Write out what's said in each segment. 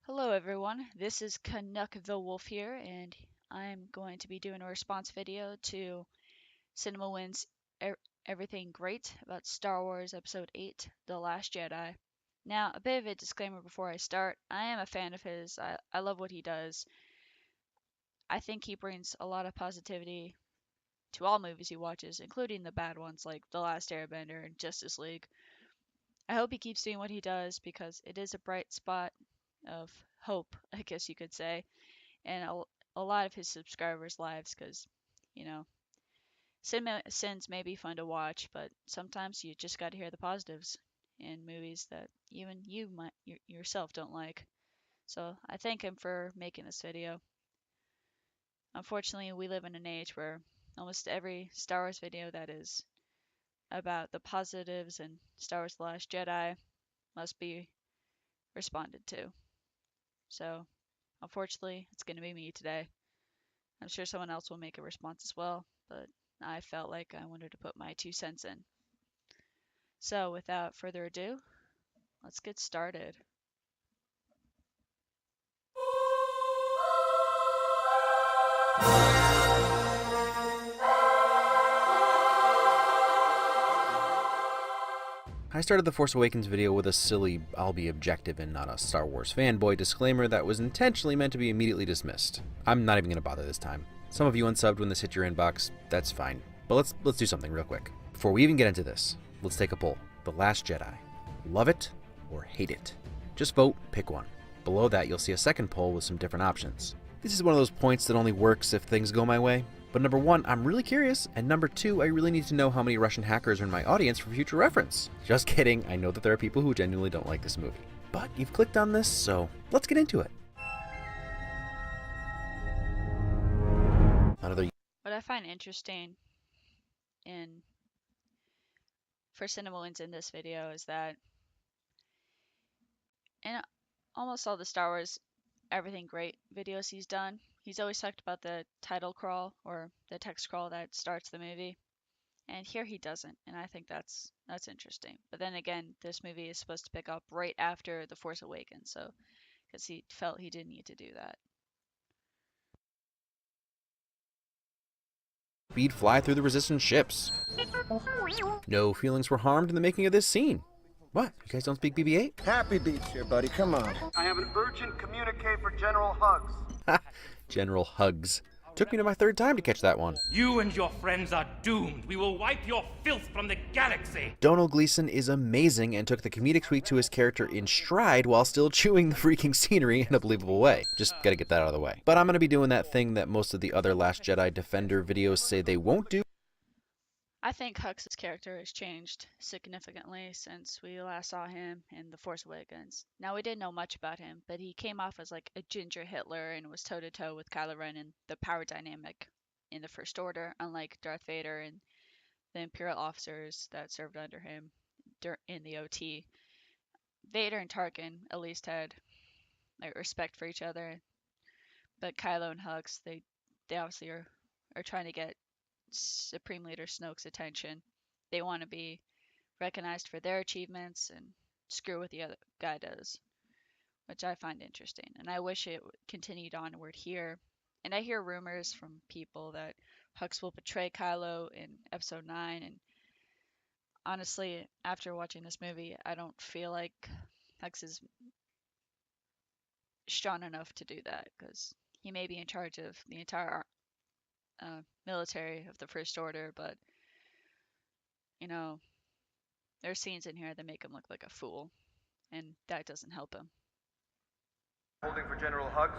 Hello everyone, this is Canuck the Wolf here, and I'm going to be doing a response video to CinemaWins Everything Great about Star Wars Episode 8, The Last Jedi. Now, a bit of a disclaimer before I start. I am a fan of his. I love what he does. I think he brings a lot of positivity to all movies he watches, including the bad ones like The Last Airbender and Justice League. I hope he keeps doing what he does because it is a bright spot of hope, I guess you could say, and a lot of his subscribers' lives because, you know, cinema sins may be fun to watch, but sometimes you just got to hear the positives in movies that even you might yourself don't like. So I thank him for making this video. Unfortunately, we live in an age where almost every Star Wars video that is about the positives in Star Wars The Last Jedi must be responded to. So, unfortunately, it's going to be me today. I'm sure someone else will make a response as well, but I felt like I wanted to put my 2 cents in. So, without further ado, let's get started. I started the Force Awakens video with a silly, I'll be objective and not a Star Wars fanboy disclaimer that was intentionally meant to be immediately dismissed. I'm not even going to bother this time. Some of you unsubbed when this hit your inbox, that's fine. But let's do something real quick. Before we even get into this, let's take a poll. The Last Jedi. Love it or hate it? Just vote, pick one. Below that you'll see a second poll with some different options. This is one of those points that only works if things go my way. But number one, I'm really curious, and number two, I really need to know how many Russian hackers are in my audience for future reference. Just kidding, I know that there are people who genuinely don't like this movie. But you've clicked on this, so let's get into it. What I find interesting in for CinemaWins in this video is that in almost all the Star Wars Everything Great videos he's done, he's always talked about the title crawl or the text crawl that starts the movie. And here he doesn't, and I think that's interesting. But then again, this movie is supposed to pick up right after The Force Awakens, so because he felt he didn't need to do that. Speed fly through the Resistance ships. No feelings were harmed in the making of this scene. What? You guys don't speak BB-8? Happy Beats here, buddy. Come on. I have an urgent communique for General Hux. General Hugs. Took me to my third time to catch that one. You and your friends are doomed. We will wipe your filth from the galaxy. Domhnall Gleeson is amazing and took the comedic tweak to his character in stride while still chewing the freaking scenery in a believable way. Just gotta get that out of the way. But I'm gonna be doing that thing that most of the other Last Jedi Defender videos say they won't do. I think Hux's character has changed significantly since we last saw him in The Force Awakens. Now, we didn't know much about him, but he came off as like a ginger Hitler and was toe-to-toe with Kylo Ren in the power dynamic in the First Order, unlike Darth Vader and the Imperial officers that served under him in the OT. Vader and Tarkin at least had like respect for each other, but Kylo and Hux, they obviously are trying to get Supreme Leader Snoke's attention. They want to be recognized for their achievements and screw what the other guy does, which I find interesting. And I wish it continued onward here. And I hear rumors from people that Hux will betray Kylo in Episode 9. And honestly, after watching this movie, I don't feel like Hux is strong enough to do that because he may be in charge of the entire military of the First Order, but you know, there's scenes in here that make him look like a fool, and that doesn't help him. Holding for General Hux.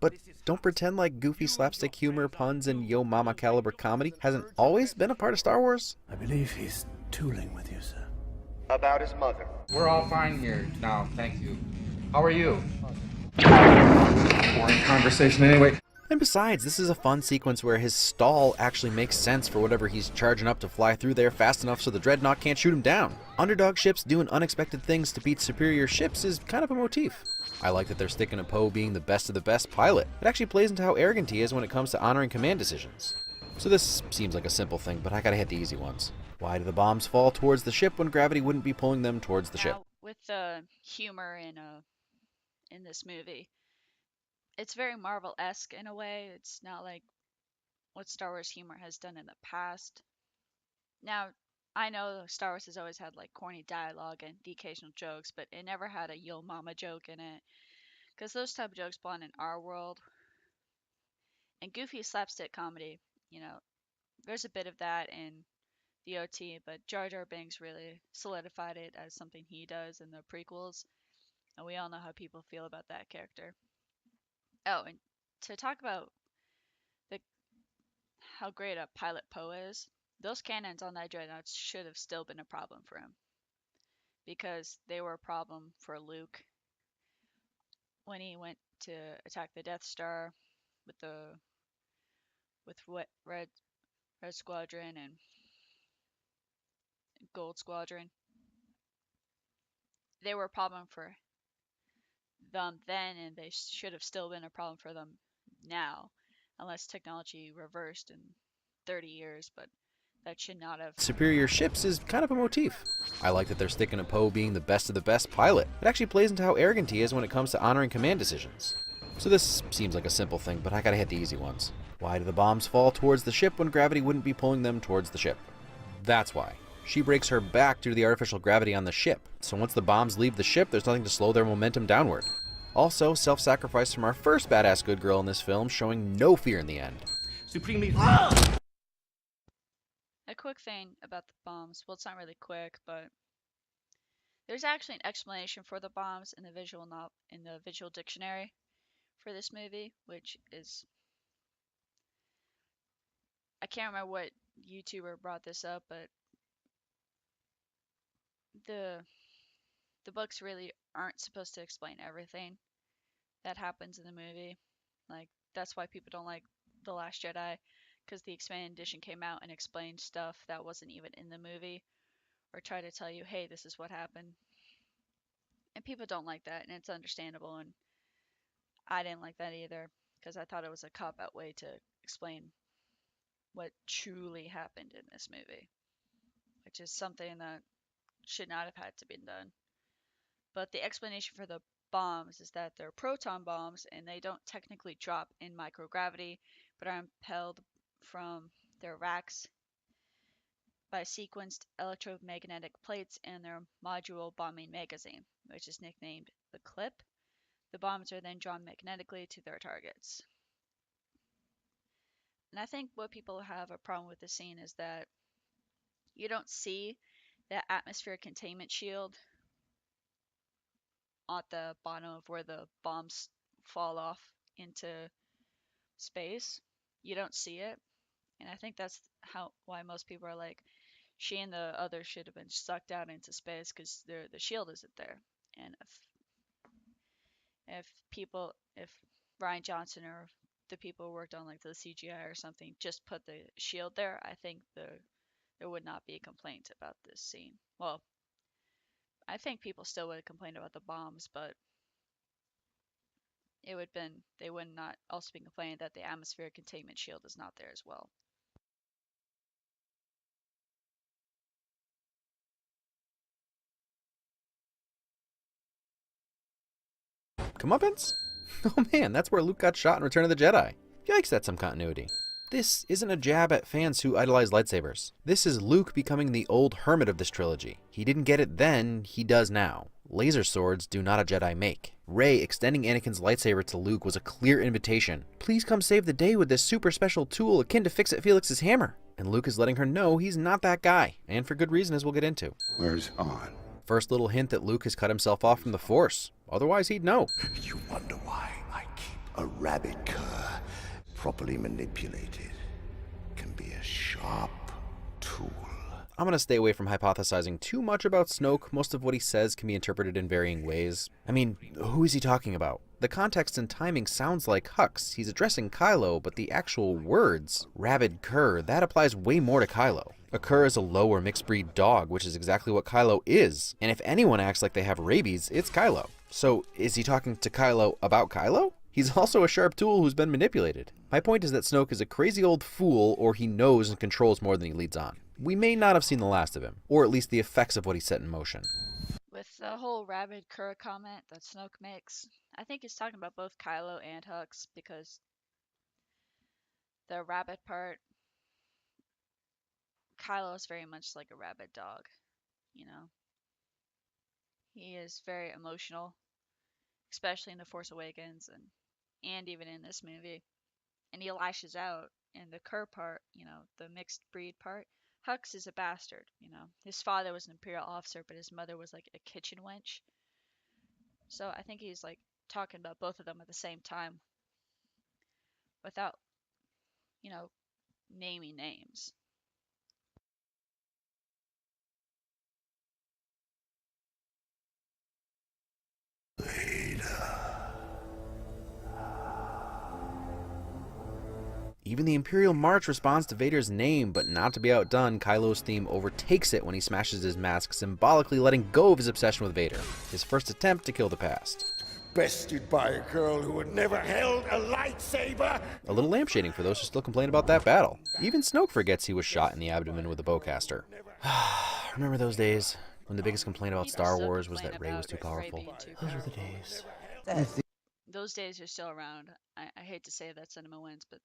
But don't pretend like goofy slapstick humor, puns, and yo mama caliber comedy hasn't always been a part of Star Wars. I believe he's tooling with you, sir. About his mother. We're all fine here now, thank you. How are you? Boring conversation anyway. And besides, this is a fun sequence where his stall actually makes sense for whatever he's charging up to fly through there fast enough so the Dreadnought can't shoot him down. Underdog ships doing unexpected things to beat superior ships is kind of a motif. I like that they're sticking to Poe being the best of the best pilot. It actually plays into how arrogant he is when it comes to honoring command decisions. So this seems like a simple thing, but I gotta hit the easy ones. Why do the bombs fall towards the ship when gravity wouldn't be pulling them towards the ship? With the humor in this movie. It's very Marvel-esque in a way. It's not like what Star Wars humor has done in the past. Now, I know Star Wars has always had like corny dialogue and the occasional jokes, but it never had a yo mama joke in it. Because those type of jokes belong in our world. And goofy slapstick comedy, you know, there's a bit of that in the OT, but Jar Jar Binks really solidified it as something he does in the prequels. And we all know how people feel about that character. Oh, and to talk about the how great a pilot Poe is, those cannons on that dreadnought should have still been a problem for him. Because they were a problem for Luke when he went to attack the Death Star with the with Red Squadron and Gold Squadron. They were a problem for them then, and they should have still been a problem for them now, unless technology reversed in 30 years, but that should not have. Superior ships is kind of a motif. I like that they're sticking to Poe being the best of the best pilot. It actually plays into how arrogant he is when it comes to honoring command decisions. So this seems like a simple thing, but I gotta hit the easy ones. Why do the bombs fall towards the ship when gravity wouldn't be pulling them towards the ship? That's why. She breaks her back due to the artificial gravity on the ship, so once the bombs leave the ship, there's nothing to slow their momentum downward. Also, self-sacrifice from our first badass good girl in this film, showing no fear in the end. Supremely. A quick thing about the bombs. Well, it's not really quick, but there's actually an explanation for the bombs in the visual dictionary for this movie, which is, I can't remember what YouTuber brought this up, but the books really aren't supposed to explain everything that happens in the movie. Like, that's why people don't like The Last Jedi, because the expanded edition came out and explained stuff that wasn't even in the movie, or try to tell you, hey, this is what happened. And people don't like that, and it's understandable, and I didn't like that either, because I thought it was a cop-out way to explain what truly happened in this movie, which is something that should not have had to be done. But the explanation for the bombs is that they're proton bombs, and they don't technically drop in microgravity, but are impelled from their racks by sequenced electromagnetic plates in their module bombing magazine, which is nicknamed the clip. The bombs are then drawn magnetically to their targets. And I think what people have a problem with this scene is that you don't see that atmospheric containment shield at the bottom of where the bombs fall off into space. You don't see it. And I think that's why most people are like, she and the others should have been sucked out into space because the shield isn't there. And if Ryan Johnson or the people who worked on like the CGI or something just put the shield there, I think there would not be a complaint about this scene. Well, I think people still would have complained about the bombs, but they would not also be complaining that the atmospheric containment shield is not there as well. Comeuppance? Oh man, that's where Luke got shot in Return of the Jedi. Yikes, that's some continuity. This isn't a jab at fans who idolize lightsabers. This is Luke becoming the old hermit of this trilogy. He didn't get it then, he does now. Laser swords do not a Jedi make. Rey extending Anakin's lightsaber to Luke was a clear invitation. Please come save the day with this super special tool akin to Fix-It Felix's hammer. And Luke is letting her know he's not that guy, and for good reason as we'll get into. Where's Han? First little hint that Luke has cut himself off from the Force. Otherwise he'd know. You wonder why I keep a rabbit cur properly manipulated can be a sharp tool. I'm going to stay away from hypothesizing too much about Snoke. Most of what he says can be interpreted in varying ways. I mean, who is he talking about? The context and timing sounds like Hux. He's addressing Kylo, but the actual words, rabid cur, that applies way more to Kylo. A cur is a low or mixed breed dog, which is exactly what Kylo is. And if anyone acts like they have rabies, it's Kylo. So is he talking to Kylo about Kylo? He's also a sharp tool who's been manipulated. My point is that Snoke is a crazy old fool, or he knows and controls more than he leads on. We may not have seen the last of him, or at least the effects of what he set in motion. With the whole rabid cur comment that Snoke makes, I think he's talking about both Kylo and Hux, because the rabbit part, Kylo is very much like a rabid dog, you know. He is very emotional, especially in The Force Awakens and even in this movie. And he lashes out in the Kerr part, you know, the mixed breed part. Hux is a bastard, you know. His father was an Imperial officer, but his mother was like a kitchen wench. So I think he's like talking about both of them at the same time without, you know, naming names. Even the Imperial March responds to Vader's name, but not to be outdone, Kylo's theme overtakes it when he smashes his mask, symbolically letting go of his obsession with Vader, his first attempt to kill the past. Bested by a girl who had never held a lightsaber? A little lampshading for those who still complain about that battle. Even Snoke forgets he was shot in the abdomen with a bowcaster. Remember those days when the biggest complaint about Star Wars was that Rey was too powerful? Those were the days. Those days are still around. I hate to say that CinemaWins, but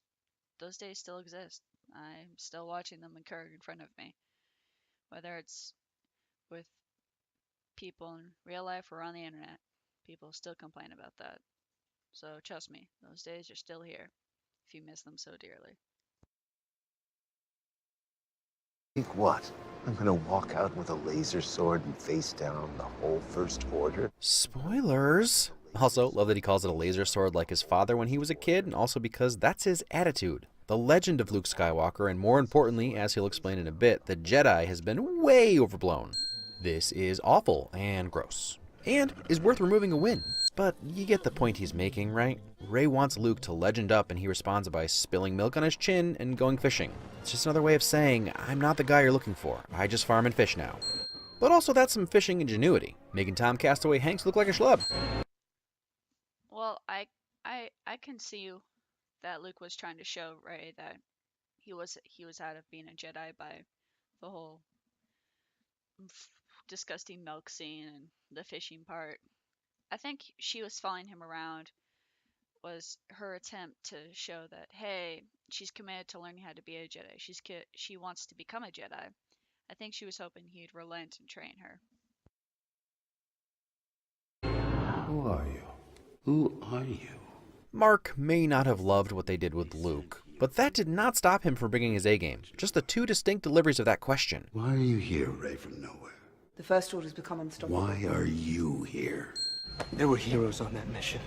those days still exist. I'm still watching them occur in front of me, whether it's with people in real life or on the internet. People still complain about that. So trust me, those days are still here if you miss them so dearly. Think what? I'm gonna walk out with a laser sword and face down the whole First Order? Spoilers! Also, love that he calls it a laser sword like his father when he was a kid, and also because that's his attitude. The legend of Luke Skywalker, and more importantly, as he'll explain in a bit, the Jedi has been way overblown. This is awful and gross, and is worth removing a win. But you get the point he's making, right? Rey wants Luke to legend up, and he responds by spilling milk on his chin and going fishing. It's just another way of saying, I'm not the guy you're looking for, I just farm and fish now. But also that's some fishing ingenuity, making Tom Castaway Hanks look like a schlub. Well, I can see that Luke was trying to show Rey that he was out of being a Jedi by the whole disgusting milk scene and the fishing part. I think she was following him around was her attempt to show that, hey, she's committed to learning how to be a Jedi. She wants to become a Jedi. I think she was hoping he'd relent and train her. Who are you? Who are you? Mark may not have loved what they did with Luke, but that did not stop him from bringing his A-game. Just the two distinct deliveries of that question. Why are you here, Rey from nowhere? The First Order's become unstoppable. Why are you here? There were heroes on that mission.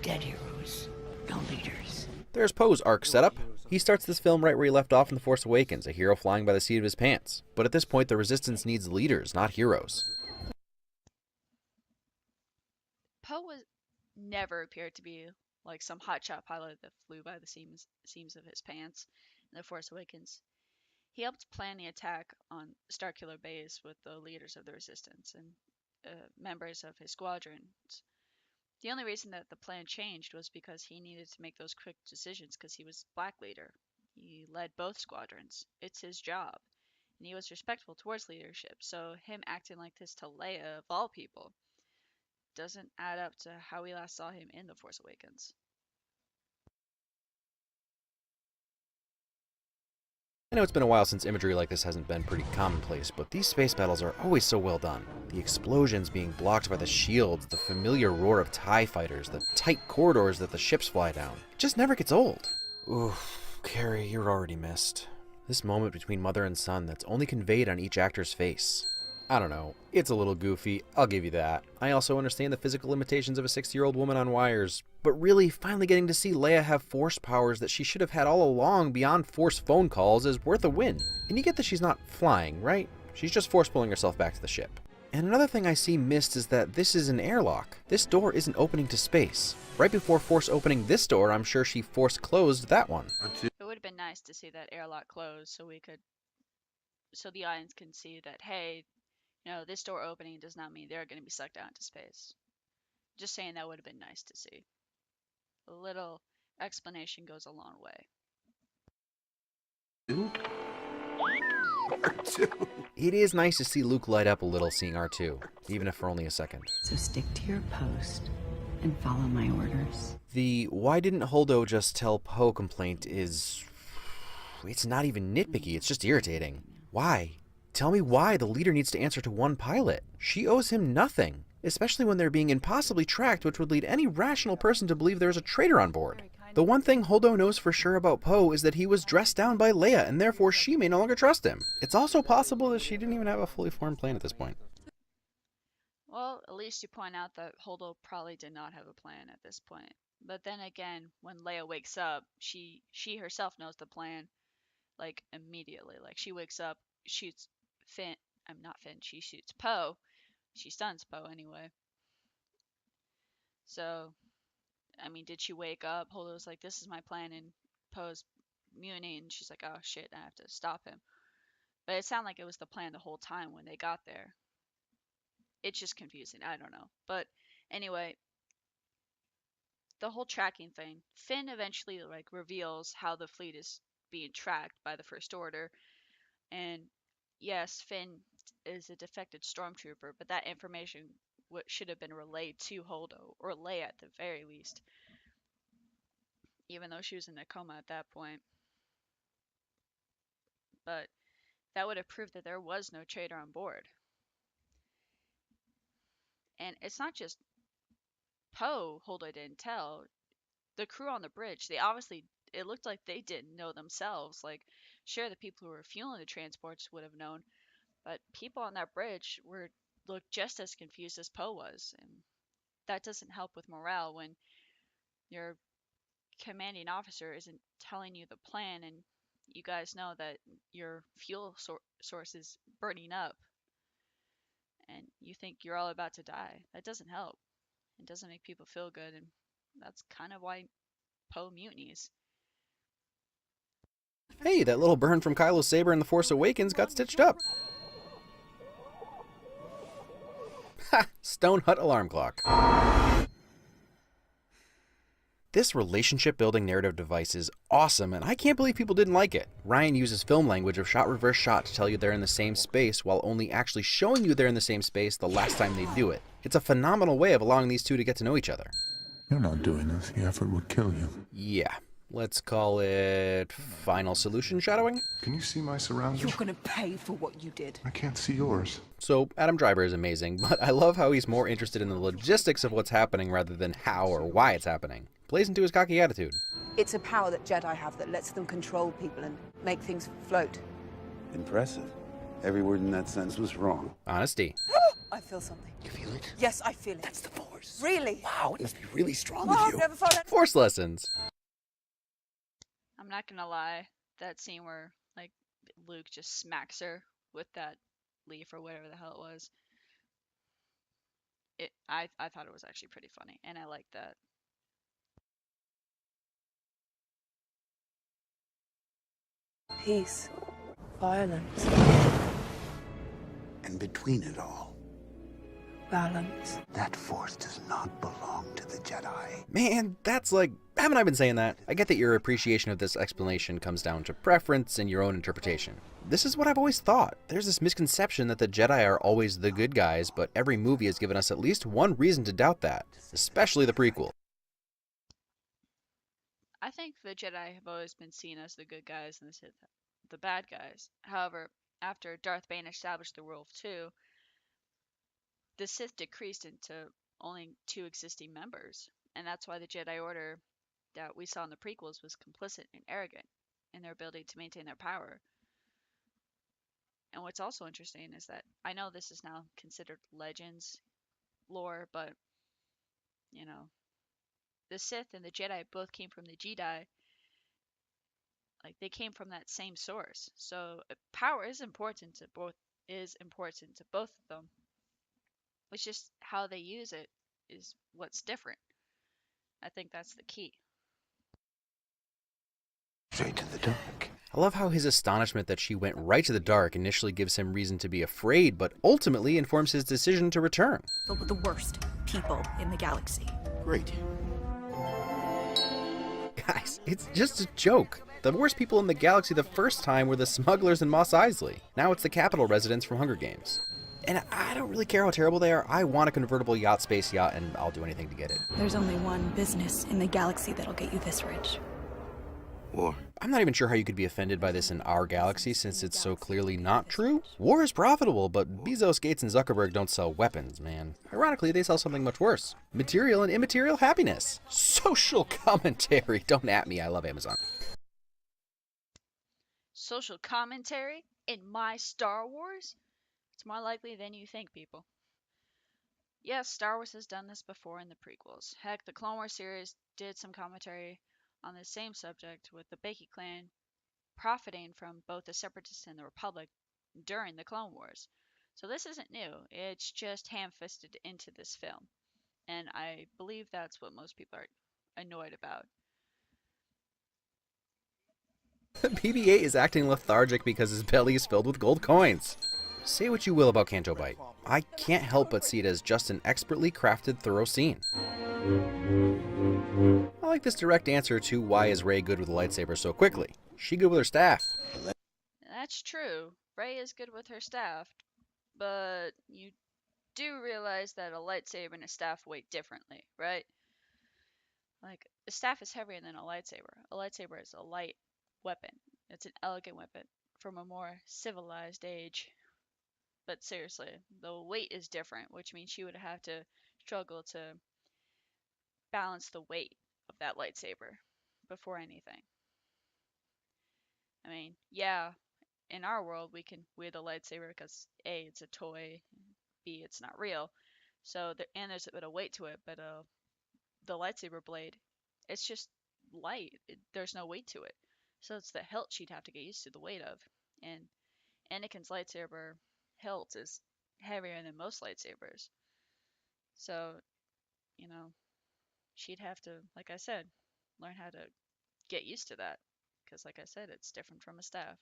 Dead heroes, no leaders. There's Poe's arc setup. He starts this film right where he left off in The Force Awakens, a hero flying by the seat of his pants. But at this point, the Resistance needs leaders, not heroes. Poe never appeared to be like some hotshot pilot that flew by the seams of his pants in The Force Awakens. He helped plan the attack on Starkiller Base with the leaders of the Resistance and members of his squadrons. The only reason that the plan changed was because he needed to make those quick decisions because he was Black Leader. He led both squadrons. It's his job. And he was respectful towards leadership, so him acting like this to Leia, of all people, doesn't add up to how we last saw him in The Force Awakens. I know it's been a while since imagery like this hasn't been pretty commonplace, but these space battles are always so well done. The explosions being blocked by the shields, the familiar roar of TIE fighters, the tight corridors that the ships fly down. It just never gets old. Oof, Carrie, you're already missed. This moment between mother and son that's only conveyed on each actor's face. I don't know, it's a little goofy, I'll give you that. I also understand the physical limitations of a 60-year-old woman on wires. But really, finally getting to see Leia have Force powers that she should have had all along beyond Force phone calls is worth a win. And you get that she's not flying, right? She's just Force pulling herself back to the ship. And another thing I see missed is that this is an airlock. This door isn't opening to space. Right before Force opening this door, I'm sure she Force closed that one. It would have been nice to see that airlock close so the audience can see that, hey, this door opening does not mean they're going to be sucked out into space. Just saying, that would have been nice to see. A little explanation goes a long way. R2. It is nice to see Luke light up a little seeing R2, even if for only a second. So stick to your post and follow my orders. The why didn't Holdo just tell Poe complaint is... it's not even nitpicky, it's just irritating. Why? Tell me why the leader needs to answer to one pilot. She owes him nothing, especially when they're being impossibly tracked, which would lead any rational person to believe there is a traitor on board. The one thing Holdo knows for sure about Poe is that he was dressed down by Leia, and therefore she may no longer trust him. It's also possible that she didn't even have a fully formed plan at this point. Well, at least you point out that Holdo probably did not have a plan at this point. But then again, when Leia wakes up, she herself knows the plan, like, immediately. Like, she wakes up, shoots Finn, not Finn, she shoots Poe. She stuns Poe anyway. So, I mean, did she wake up? Holdo's like, this is my plan, and Poe's mutiny, and she's like, oh shit, I have to stop him. But it sounded like it was the plan the whole time when they got there. It's just confusing, I don't know. But anyway, the whole tracking thing. Finn eventually reveals how the fleet is being tracked by the First Order, and yes, Finn is a defected stormtrooper, but that information should have been relayed to Holdo, or Leia at the very least, even though she was in a coma at that point. But that would have proved that there was no traitor on board. And it's not just Poe Holdo didn't tell. The crew on the bridge, it looked like they didn't know themselves. Like, sure, the people who were fueling the transports would have known, but people on that bridge looked just as confused as Poe was. And that doesn't help with morale when your commanding officer isn't telling you the plan, and you guys know that your fuel source is burning up, and you think you're all about to die. That doesn't help. It doesn't make people feel good, and that's kind of why Poe mutinies. Hey, that little burn from Kylo's saber in The Force Awakens got stitched up. Ha! Stone Hut alarm clock. This relationship-building narrative device is awesome, and I can't believe people didn't like it. Ryan uses film language of shot reverse shot to tell you they're in the same space, while only actually showing you they're in the same space the last time they do it. It's a phenomenal way of allowing these two to get to know each other. You're not doing this. The effort would kill you. Yeah. Let's call it final solution shadowing? Can you see my surroundings? You're gonna pay for what you did. I can't see yours. So, Adam Driver is amazing, but I love how he's more interested in the logistics of what's happening rather than how or why it's happening. Plays into his cocky attitude. It's a power that Jedi have that lets them control people and make things float. Impressive. Every word in that sentence was wrong. Honesty. I feel something. You feel it? Yes, I feel it. That's the Force. Really? Wow, it must be really strong Oh, with I've you. never felt it. Force lessons. I'm not gonna lie, that scene where Luke just smacks her with that leaf or whatever the hell it was. I thought it was actually pretty funny, and I liked that. Peace. Violence. And between it all, Balance. that Force does not belong to the Jedi. Man, that's haven't I been saying that? I get that your appreciation of this explanation comes down to preference and your own interpretation. This is what I've always thought. There's this misconception that the Jedi are always the good guys, but every movie has given us at least one reason to doubt that, especially the prequel. I think the Jedi have always been seen as the good guys and the Sith the bad guys. However, after Darth Bane established the rule of two, the Sith decreased into only 2 existing members, and that's why the Jedi Order that we saw in the prequels was complicit and arrogant in their ability to maintain their power. And what's also interesting is that I know this is now considered Legends lore, but the Sith and the Jedi both came from the Jedi. They came from that same source. So power is important to both of them. It's just how they use it is what's different. I think that's the key. Straight to the dark. I love how his astonishment that she went right to the dark initially gives him reason to be afraid, but ultimately informs his decision to return. Filled with the worst people in the galaxy. Great. Guys, it's just a joke. The worst people in the galaxy the first time were the smugglers in Mos Eisley. Now it's the Capitol residents from Hunger Games. And I don't really care how terrible they are. I want a convertible yacht, space yacht, and I'll do anything to get it. There's only one business in the galaxy that'll get you this rich. War. I'm not even sure how you could be offended by this in our galaxy, since it's so clearly not true. War is profitable, but Bezos, Gates, and Zuckerberg don't sell weapons, man. Ironically, they sell something much worse. Material and immaterial happiness. Social commentary. Don't at me, I love Amazon. Social commentary in my Star Wars? It's more likely than you think, people. Yes, Star Wars has done this before in the prequels. Heck, the Clone Wars series did some commentary on the same subject, with the Bakey clan profiting from both the Separatists and the Republic during the Clone Wars. So this isn't new, it's just ham-fisted into this film. And I believe that's what most people are annoyed about. BB-8 is acting lethargic because his belly is filled with gold coins. Say what you will about Canto Bight, I can't help but see it as just an expertly crafted, thorough scene. I like this direct answer to why is Rey good with a lightsaber so quickly. She good with her staff. That's true. Rey is good with her staff, but you do realize that a lightsaber and a staff weigh differently, right? Like, a staff is heavier than a lightsaber. A lightsaber is a light weapon. It's an elegant weapon from a more civilized age. But seriously, the weight is different, which means she would have to struggle to balance the weight of that lightsaber before anything. I mean, yeah, in our world we can wield a lightsaber because A, it's a toy, B, it's not real. So and there's a bit of weight to it, but the lightsaber blade, it's just light. There's no weight to it. So it's the hilt she'd have to get used to the weight of. And Anakin's lightsaber hilt is heavier than most lightsabers. So, you know, she'd have to, like I said, learn how to get used to that. Because, like I said, it's different from a staff.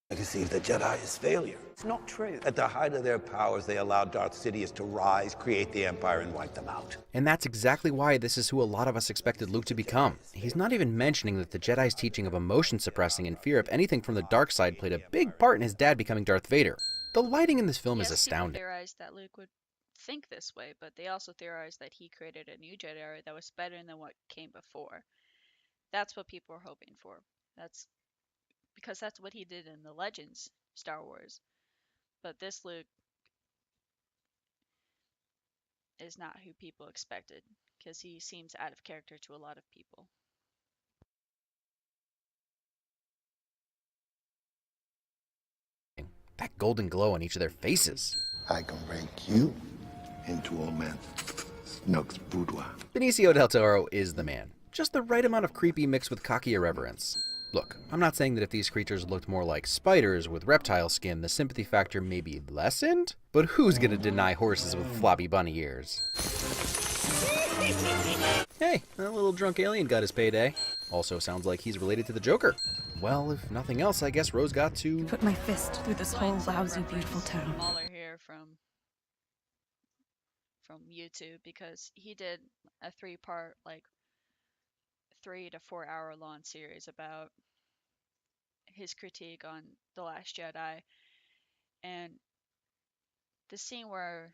Legacy of the Jedi is failure. It's not true. At the height of their powers, they allowed Darth Sidious to rise, create the Empire, and wipe them out. And that's exactly why this is who a lot of us expected Luke to become. He's not even mentioning that the Jedi's teaching of emotion suppressing and fear of anything from the dark side played a big part in his dad becoming Darth Vader. The lighting in this film is astounding. People theorized that Luke would think this way, but they also theorized that he created a new Jedi that was better than what came before. That's what people are hoping for. Because that's what he did in the Legends Star Wars. But this Luke is not who people expected, because he seems out of character to a lot of people. That golden glow on each of their faces. I can rank you into old man Snoke's boudoir. Benicio del Toro is the man. Just the right amount of creepy mixed with cocky irreverence. Look, I'm not saying that if these creatures looked more like spiders with reptile skin, the sympathy factor may be lessened, but who's gonna deny horses with floppy bunny ears? Hey, that little drunk alien got his payday. Also sounds like he's related to the Joker. Well, if nothing else, I guess Rose got to Put my fist through this whole lousy, beautiful town. Mahler here from YouTube, because he did a 3-part, like 3 to 4 hour long series about his critique on The Last Jedi, and the scene where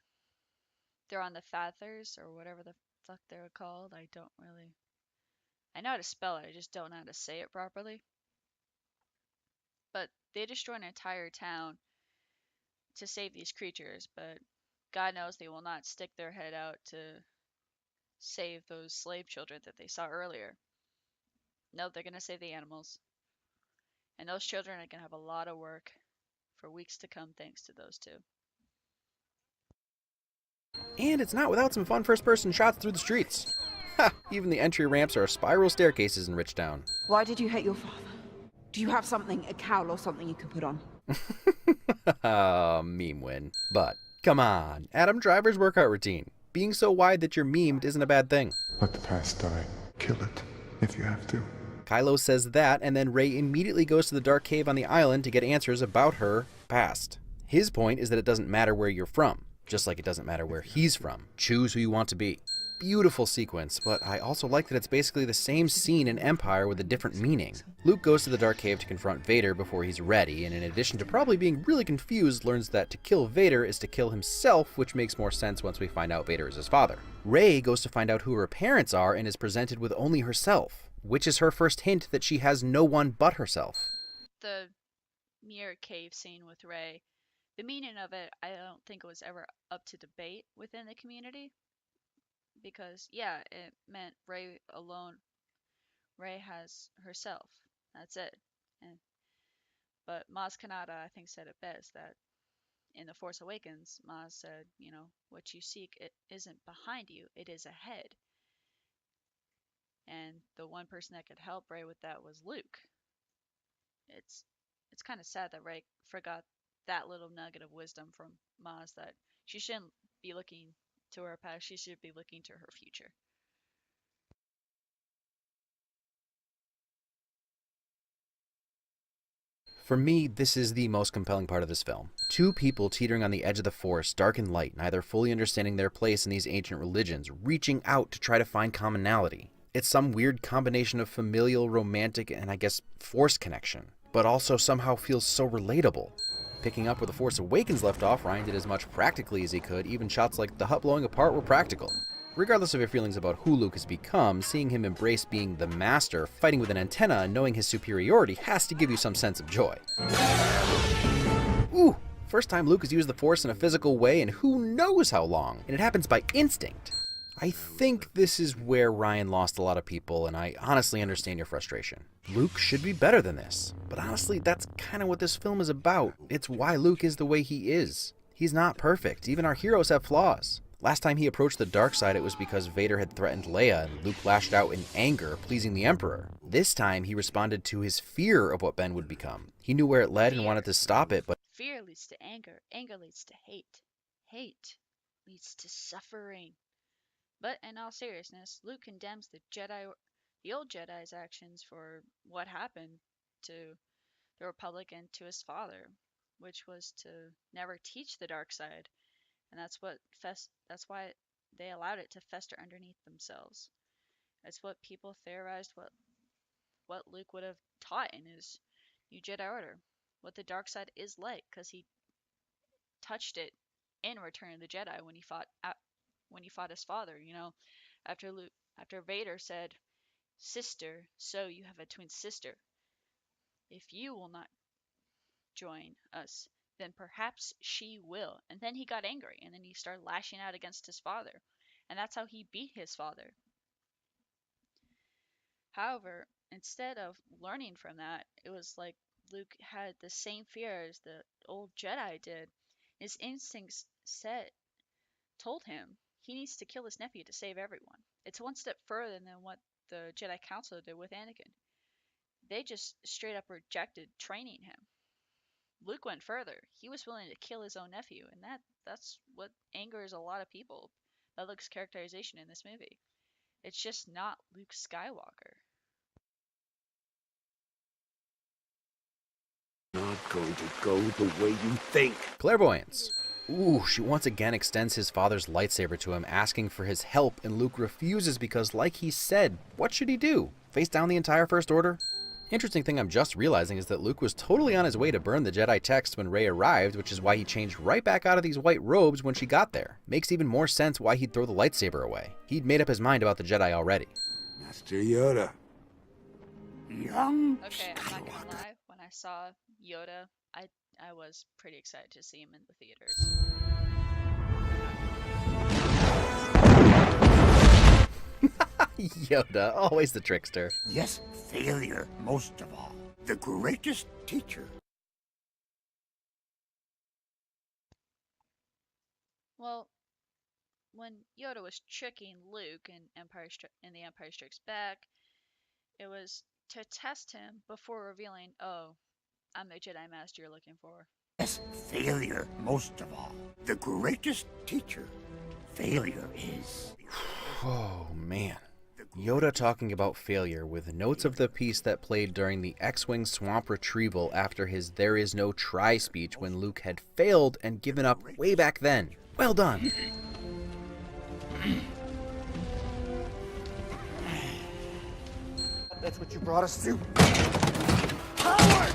they're on the Fathers, or whatever the fuck they're called. I know how to spell it, I just don't know how to say it properly. But they destroy an entire town to save these creatures, but God knows they will not stick their head out to save those slave children that they saw earlier. No, they're going to save the animals. And those children are going to have a lot of work for weeks to come thanks to those two. And it's not without some fun first-person shots through the streets. Ha! Even the entry ramps are spiral staircases in Richtown. Why did you hate your father? Do you have something, a cowl or something you can put on? Meme win. But, come on, Adam Driver's workout routine. Being so wide that you're memed isn't a bad thing. Let the past die. Kill it, if you have to. Kylo says that, and then Rey immediately goes to the dark cave on the island to get answers about her past. His point is that it doesn't matter where you're from, just like it doesn't matter where he's from. Choose who you want to be. beautiful sequence, but I also like that it's basically the same scene in Empire with a different meaning. Luke goes to the Dark Cave to confront Vader before he's ready, and in addition to probably being really confused, learns that to kill Vader is to kill himself, which makes more sense once we find out Vader is his father. Rey goes to find out who her parents are and is presented with only herself, which is her first hint that she has no one but herself. The mirror cave scene with Rey, the meaning of it, I don't think it was ever up to debate within the community. Because, yeah, it meant Rey alone. Rey has herself. That's it. But Maz Kanata, I think, said it best that in The Force Awakens, Maz said, what you seek, it isn't behind you, it is ahead. And the one person that could help Rey with that was Luke. It's kind of sad that Rey forgot that little nugget of wisdom from Maz, that she shouldn't be looking to her past, she should be looking to her future. For me, this is the most compelling part of this film. Two people teetering on the edge of the Force, dark and light, neither fully understanding their place in these ancient religions, reaching out to try to find commonality. It's some weird combination of familial, romantic, and I guess Force connection, but also somehow feels so relatable. Picking up where The Force Awakens left off, Ryan did as much practically as he could, even shots like the hut blowing apart were practical. Regardless of your feelings about who Luke has become, seeing him embrace being the master, fighting with an antenna, and knowing his superiority has to give you some sense of joy. Ooh! First time Luke has used the Force in a physical way in who knows how long, and it happens by instinct. I think this is where Ryan lost a lot of people, and I honestly understand your frustration. Luke should be better than this, but honestly, that's kind of what this film is about. It's why Luke is the way he is. He's not perfect. Even our heroes have flaws. Last time he approached the dark side, it was because Vader had threatened Leia, and Luke lashed out in anger, pleasing the Emperor. This time, he responded to his fear of what Ben would become. He knew where it led and wanted to stop it, but fear leads to anger, anger leads to hate, hate leads to suffering. But in all seriousness, Luke condemns the old Jedi's actions for what happened to the Republic and to his father, which was to never teach the dark side. And that's why they allowed it to fester underneath themselves. That's what people theorized what Luke would have taught in his new Jedi Order, what the dark side is like, because he touched it in Return of the Jedi when he fought his father. After Vader said, "Sister, so you have a twin sister. If you will not join us, then perhaps she will." And then he got angry, and then he started lashing out against his father. And that's how he beat his father. However, instead of learning from that, it was like Luke had the same fear as the old Jedi did. His instincts told him he needs to kill his nephew to save everyone. It's one step further than what the Jedi Council did with Anakin. They just straight up rejected training him. Luke went further. He was willing to kill his own nephew, and that's what angers a lot of people about Luke's characterization in this movie. It's just not Luke Skywalker. Not going to go the way you think. clairvoyance. Ooh, she once again extends his father's lightsaber to him, asking for his help, and Luke refuses because, like he said, what should he do? Face down the entire First Order? Interesting thing I'm just realizing is that Luke was totally on his way to burn the Jedi text when Rey arrived, which is why he changed right back out of these white robes when she got there. Makes even more sense why he'd throw the lightsaber away. He'd made up his mind about the Jedi already. Master Yoda. Young Okay, I'm not gonna lie. When I saw Yoda, I was pretty excited to see him in the theaters. Yoda, always the trickster. Yes, failure, most of all. The greatest teacher. Well, when Yoda was tricking Luke in The Empire Strikes Back, it was to test him before revealing, "Oh, I'm the Jedi Master you're looking for." Yes, failure, most of all. The greatest teacher. Failure is. Oh, man. Yoda talking about failure with notes of the piece that played during the X-Wing swamp retrieval after his "there is no try" speech when Luke had failed and given up way back then. Well done! That's what you brought us to? Coward!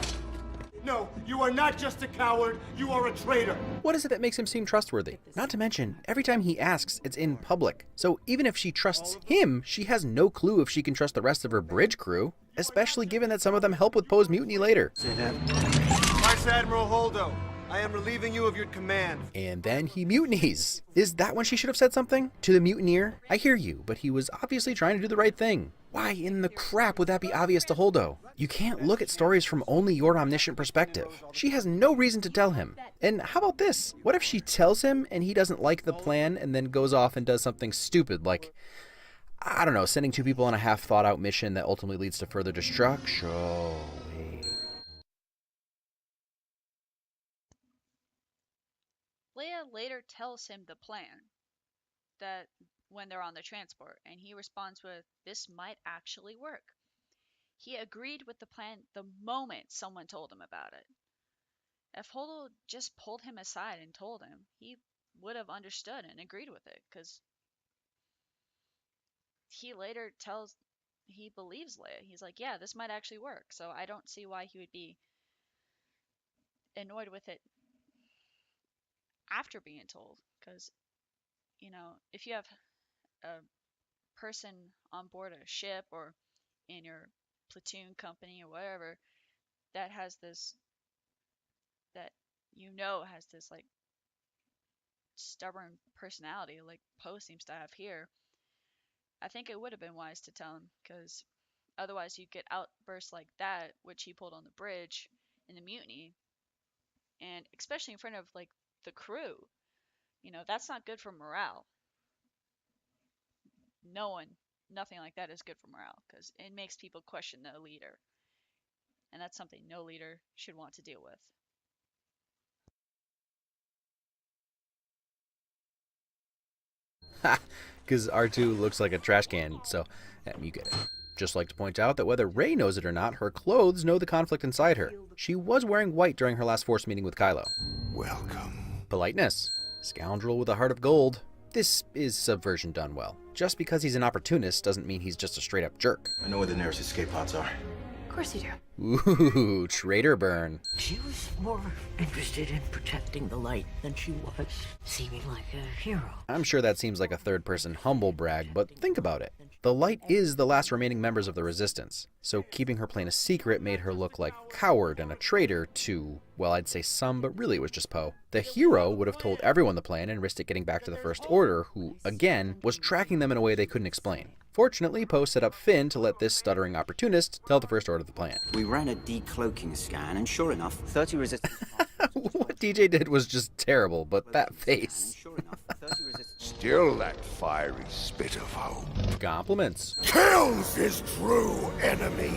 No, you are not just a coward, you are a traitor. What is it that makes him seem trustworthy? Not to mention, every time he asks, it's in public. So even if she trusts him, she has no clue if she can trust the rest of her bridge crew, especially given that some of them help with Poe's mutiny later. Say that. Vice Admiral Holdo, I am relieving you of your command. And then he mutinies. Is that when she should have said something? To the mutineer? I hear you, but he was obviously trying to do the right thing. Why in the crap would that be obvious to Holdo? You can't look at stories from only your omniscient perspective. She has no reason to tell him. And how about this? What if she tells him and he doesn't like the plan and then goes off and does something stupid like, I don't know, sending two people on a half thought out mission that ultimately leads to further destruction? Leia later tells him the plan that when they're on the transport, and he responds with, "This might actually work." He agreed with the plan the moment someone told him about it. If Holdo just pulled him aside and told him, he would have understood and agreed with it, because he later tells he believes Leia. He's like, yeah, this might actually work. So I don't see why he would be annoyed with it after being told, because if you have a person on board a ship or in your platoon company or whatever that has this that has this like stubborn personality like Poe seems to have here, I think it would have been wise to tell him, because otherwise you get outbursts like that, which he pulled on the bridge in the mutiny, and especially in front of like the crew. That's not good for morale. No one, nothing like that is good for morale, because it makes people question the leader, and that's something no leader should want to deal with. Ha! Because R2 looks like a trash can, so you get it. Just like to point out that whether Rey knows it or not, her clothes know the conflict inside her. She was wearing white during her last Force meeting with Kylo. Welcome. Politeness. Scoundrel with a heart of gold. This is subversion done well. Just because he's an opportunist doesn't mean he's just a straight up jerk. I know where the nearest escape pods are. Of course you do. Ooh, traitor burn. She was more interested in protecting the light than she was seeming like a hero. I'm sure that seems like a third-person humble brag, but think about it. The light is the last remaining members of the Resistance, so keeping her plan a secret made her look like a coward and a traitor to, well, I'd say some, but really it was just Poe. The hero would have told everyone the plan and risked it getting back to the First Order, who, again, was tracking them in a way they couldn't explain. Fortunately, Poe set up Finn to let this stuttering opportunist tell the First Order the plan. We ran a decloaking scan, and sure enough, 30 resistance... What DJ did was just terrible, but that face. Still that fiery spit of hope. Compliments. Kills his true enemy.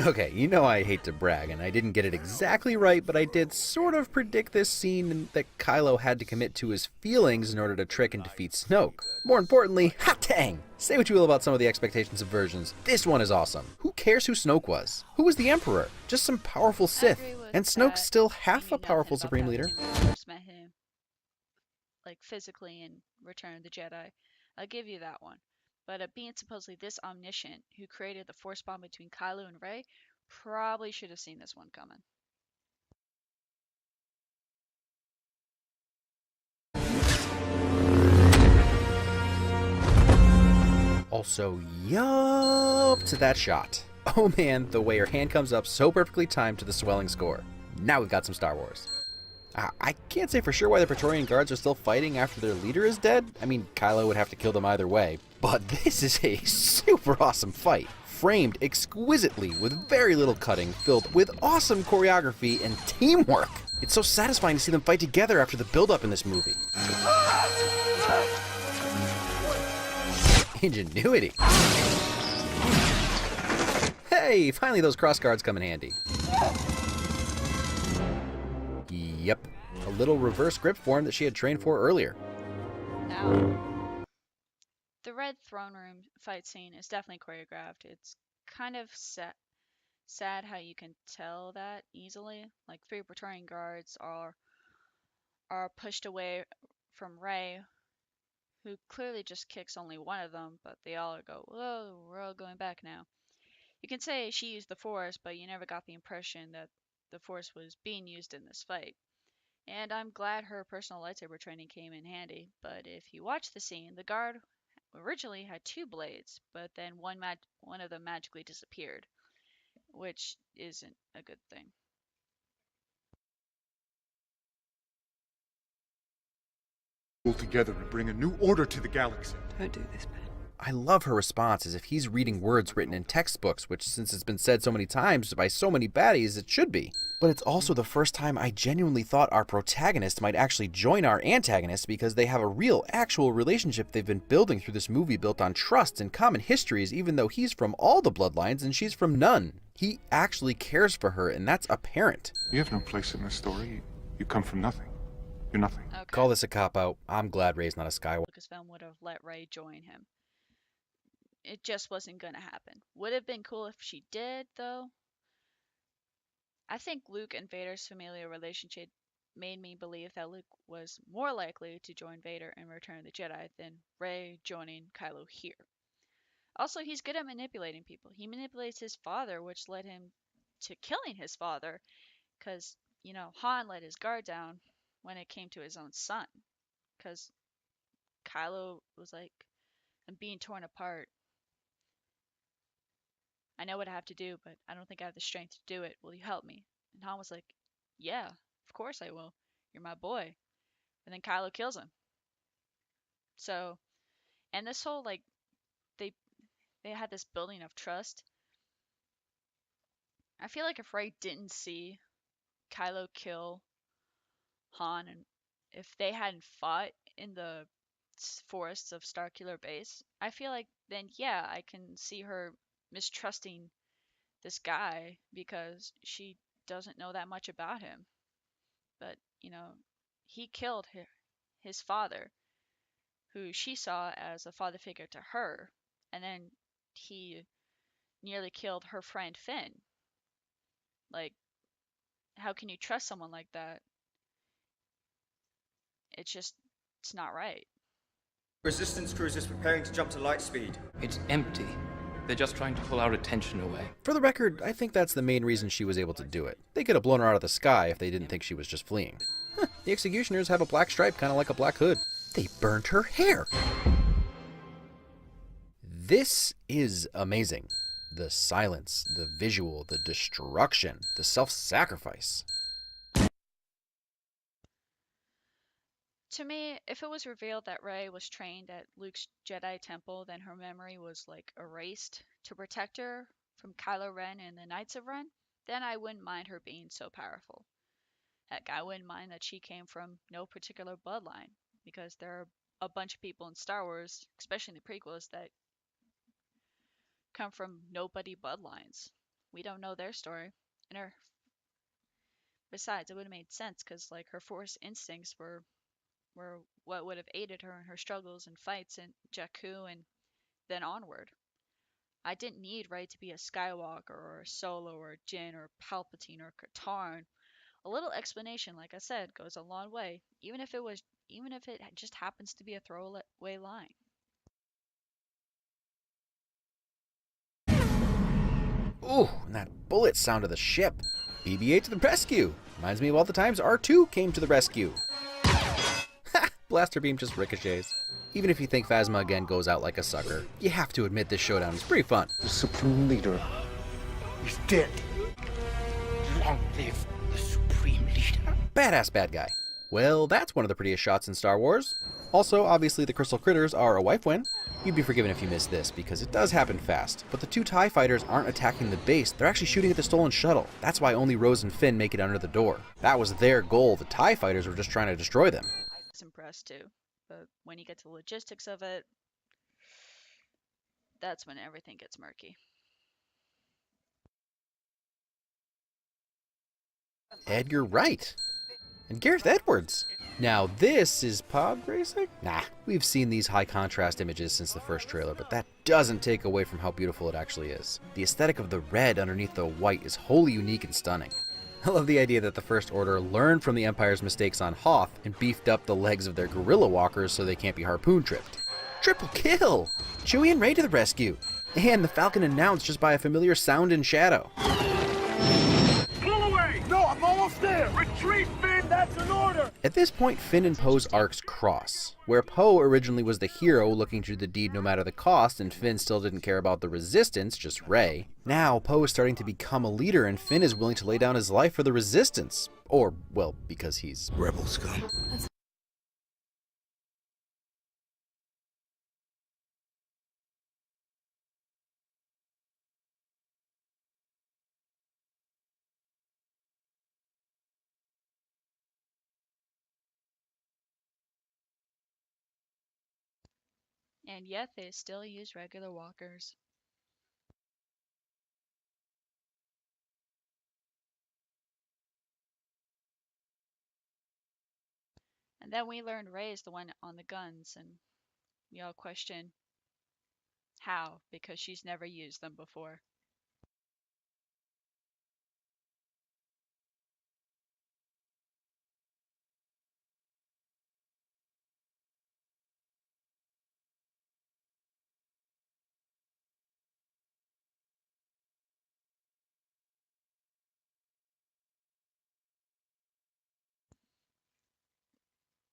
Okay, I hate to brag, and I didn't get it exactly right, but I did sort of predict this scene that Kylo had to commit to his feelings in order to trick and defeat Snoke. More importantly, hot dang! Say what you will about some of the expectations of versions, this one is awesome. Who cares who Snoke was? Who was the Emperor? Just some powerful Sith. And Snoke's still half a powerful Supreme Leader. First met him, like physically in Return of the Jedi. I'll give you that one. But being supposedly this omniscient who created the force bomb between Kylo and Rey, probably should have seen this one coming. Also, yup to that shot. Oh man, the way her hand comes up so perfectly timed to the swelling score. Now we've got some Star Wars. I can't say for sure why the Praetorian Guards are still fighting after their leader is dead. I mean, Kylo would have to kill them either way. But this is a super awesome fight, framed exquisitely with very little cutting, filled with awesome choreography and teamwork. It's so satisfying to see them fight together after the build-up in this movie. Ingenuity. Hey, finally those cross guards come in handy. Yep, a little reverse grip form that she had trained for earlier. Now, the Red Throne Room fight scene is definitely choreographed. It's kind of sad how you can tell that easily. Like 3 Praetorian Guards are pushed away from Rey who clearly just kicks only one of them, but they all go, whoa, we're all going back now. You can say she used the Force, but you never got the impression that the Force was being used in this fight. And I'm glad her personal lightsaber training came in handy, but if you watch the scene, the guard originally had 2 blades, but then one of them magically disappeared, which isn't a good thing. Together and bring a new order to the galaxy. Don't do this, Ben. I love her response as if he's reading words written in textbooks, which, since it's been said so many times by so many baddies, it should be. But it's also the first time I genuinely thought our protagonist might actually join our antagonist, because they have a real, actual relationship they've been building through this movie, built on trust and common histories, even though he's from all the bloodlines and she's from none. He actually cares for her, and that's apparent. You have no place in this story. You come from nothing. You're nothing. Okay. Call this a cop-out. I'm glad Rey's not a Skywalker. Lucasfilm would have let Rey join him. It just wasn't going to happen. Would have been cool if she did, though. I think Luke and Vader's familial relationship made me believe that Luke was more likely to join Vader in Return of the Jedi than Rey joining Kylo here. Also, he's good at manipulating people. He manipulates his father, which led him to killing his father, because, you know, Han let his guard down when it came to his own son, because Kylo was like, I'm being torn apart. I know what I have to do, but I don't think I have the strength to do it. Will you help me? And Han was like, yeah, of course I will. You're my boy. And then Kylo kills him. So, and this whole, like, they had this building of trust. I feel like if Rey didn't see Kylo kill Han, and if they hadn't fought in the forests of Starkiller Base, I feel like then, yeah, I can see her mistrusting this guy because she doesn't know that much about him. But, you know, he killed his father, who she saw as a father figure to her, and then he nearly killed her friend Finn. Like, how can you trust someone like that? It's not right. Resistance cruisers preparing to jump to light speed. It's empty. They're just trying to pull our attention away. For the record, I think that's the main reason she was able to do it. They could have blown her out of the sky if they didn't think she was just fleeing. The executioners have a black stripe, kind of like a black hood. They burned her hair. This is amazing. The silence, the visual, the destruction, the self-sacrifice. To me, if it was revealed that Rey was trained at Luke's Jedi temple, then her memory was like erased to protect her from Kylo Ren and the Knights of Ren, then I wouldn't mind her being so powerful. Heck, I wouldn't mind that she came from no particular bloodline, because there are a bunch of people in Star Wars, especially in the prequels, that come from nobody bloodlines. We don't know their story. And besides, it would have made sense, because like her Force instincts were what would have aided her in her struggles and fights in Jakku and then onward. I didn't need Rey to be a Skywalker or a Solo or a Jin or Palpatine or Katarn. A little explanation, like I said, goes a long way, even if it just happens to be a throwaway line. Ooh, and that bullet sound of the ship. BB-8 to the rescue. Reminds me of all the times R2 came to the rescue. Blaster beam just ricochets. Even if you think Phasma again goes out like a sucker, you have to admit this showdown is pretty fun. The Supreme Leader is dead. Long live the Supreme Leader. Badass bad guy. Well, that's one of the prettiest shots in Star Wars. Also, obviously the Crystal Critters are a wife win. You'd be forgiven if you missed this, because it does happen fast. But the 2 TIE fighters aren't attacking the base, they're actually shooting at the stolen shuttle. That's why only Rose and Finn make it under the door. That was their goal, the TIE fighters were just trying to destroy them. I was impressed too, but when you get to the logistics of it, that's when everything gets murky. Edgar Wright. And Gareth Edwards. Now this is pod racing? Nah, we've seen these high contrast images since the first trailer, but that doesn't take away from how beautiful it actually is. The aesthetic of the red underneath the white is wholly unique and stunning. I love the idea that the First Order learned from the Empire's mistakes on Hoth and beefed up the legs of their guerrilla walkers so they can't be harpoon tripped. Triple kill! Chewie and Rey to the rescue! And the Falcon announced just by a familiar sound and shadow. Pull away! No, I'm almost there! Retreat, Finn! That's an order! At this point, Finn and Poe's arcs cross. Where Poe originally was the hero looking to do the deed no matter the cost, and Finn still didn't care about the Resistance, just Rey. Now, Poe is starting to become a leader, and Finn is willing to lay down his life for the Resistance. Or, well, because he's Rebel scum. And yet they still use regular walkers. And then we learned Rey's the one on the guns, and we all question how, because she's never used them before.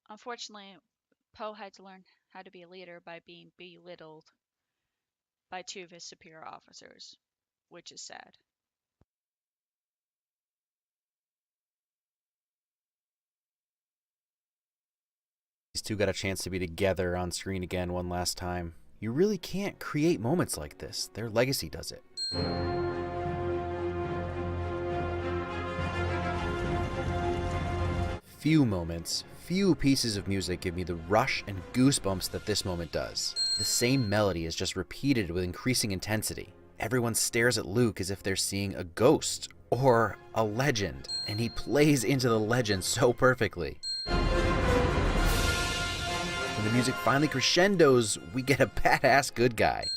Unfortunately, Poe had to learn how to be a leader by being belittled by two of his superior officers, which is sad. These two got a chance to be together on screen again one last time. You really can't create moments like this. Their legacy does it. Few moments, few pieces of music give me the rush and goosebumps that this moment does. The same melody is just repeated with increasing intensity. Everyone stares at Luke as if they're seeing a ghost or a legend, and he plays into the legend so perfectly. When the music finally crescendos, we get a badass good guy.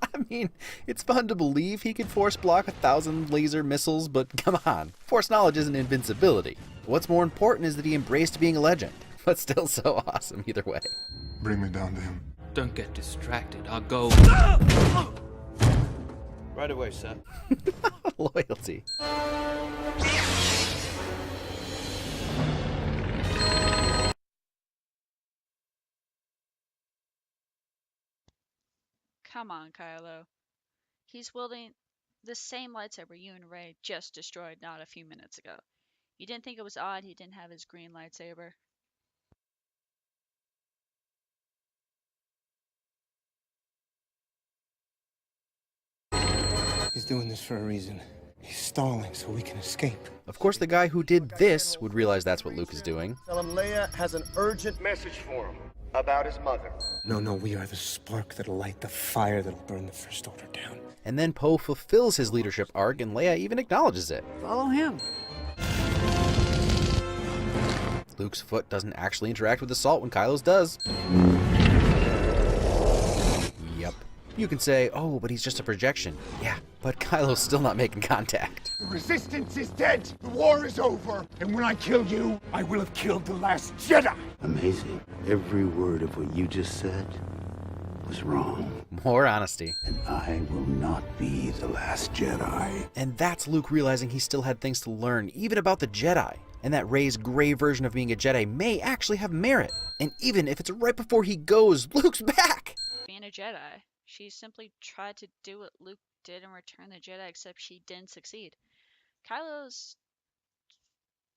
I mean, it's fun to believe he could force block 1,000 laser missiles, but come on, force knowledge isn't invincibility. What's more important is that he embraced being a legend, but still so awesome either way. Bring me down to him. Don't get distracted. I'll go. Right away, sir. Loyalty. Come on, Kylo. He's wielding the same lightsaber you and Rey just destroyed not a few minutes ago. You didn't think it was odd he didn't have his green lightsaber? He's doing this for a reason. He's stalling so we can escape. Of course, the guy who did this would realize that's what Luke is doing. Tell him Leia has an urgent message for him about his mother. No, we are the spark that'll light the fire that'll burn the First Order down. And then Poe fulfills his leadership arc, and Leia even acknowledges it. Follow him. Luke's foot doesn't actually interact with the salt when Kylo's does. Yep. You can say, oh, but he's just a projection. Yeah, but Kylo's still not making contact. The Resistance is dead. The war is over. And when I kill you, I will have killed the Last Jedi. Amazing. Every word of what you just said was wrong. More honesty. And I will not be the Last Jedi. And that's Luke realizing he still had things to learn, even about the Jedi. And that Rey's gray version of being a Jedi may actually have merit. And even if it's right before he goes, Luke's back! Being a Jedi, she simply tried to do what Luke did in Return the Jedi, except she didn't succeed. Kylo's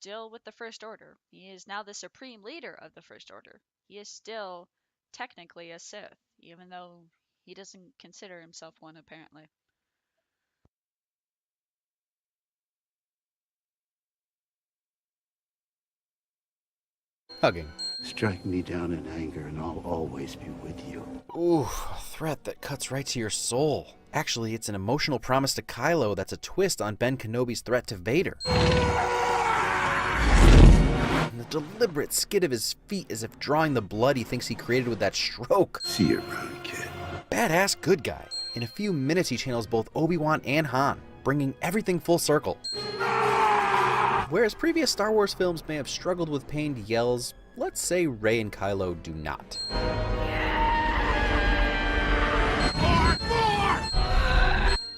still with the First Order. He is now the supreme leader of the First Order. He is still technically a Sith, even though he doesn't consider himself one, apparently. Hugging. Strike me down in anger and I'll always be with you. Ooh, a threat that cuts right to your soul. Actually, it's an emotional promise to Kylo that's a twist on Ben Kenobi's threat to Vader. And the deliberate skid of his feet as if drawing the blood he thinks he created with that stroke. See you around, kid. Badass good guy. In a few minutes he channels both Obi-Wan and Han, bringing everything full circle. Whereas previous Star Wars films may have struggled with pained yells, let's say Rey and Kylo do not.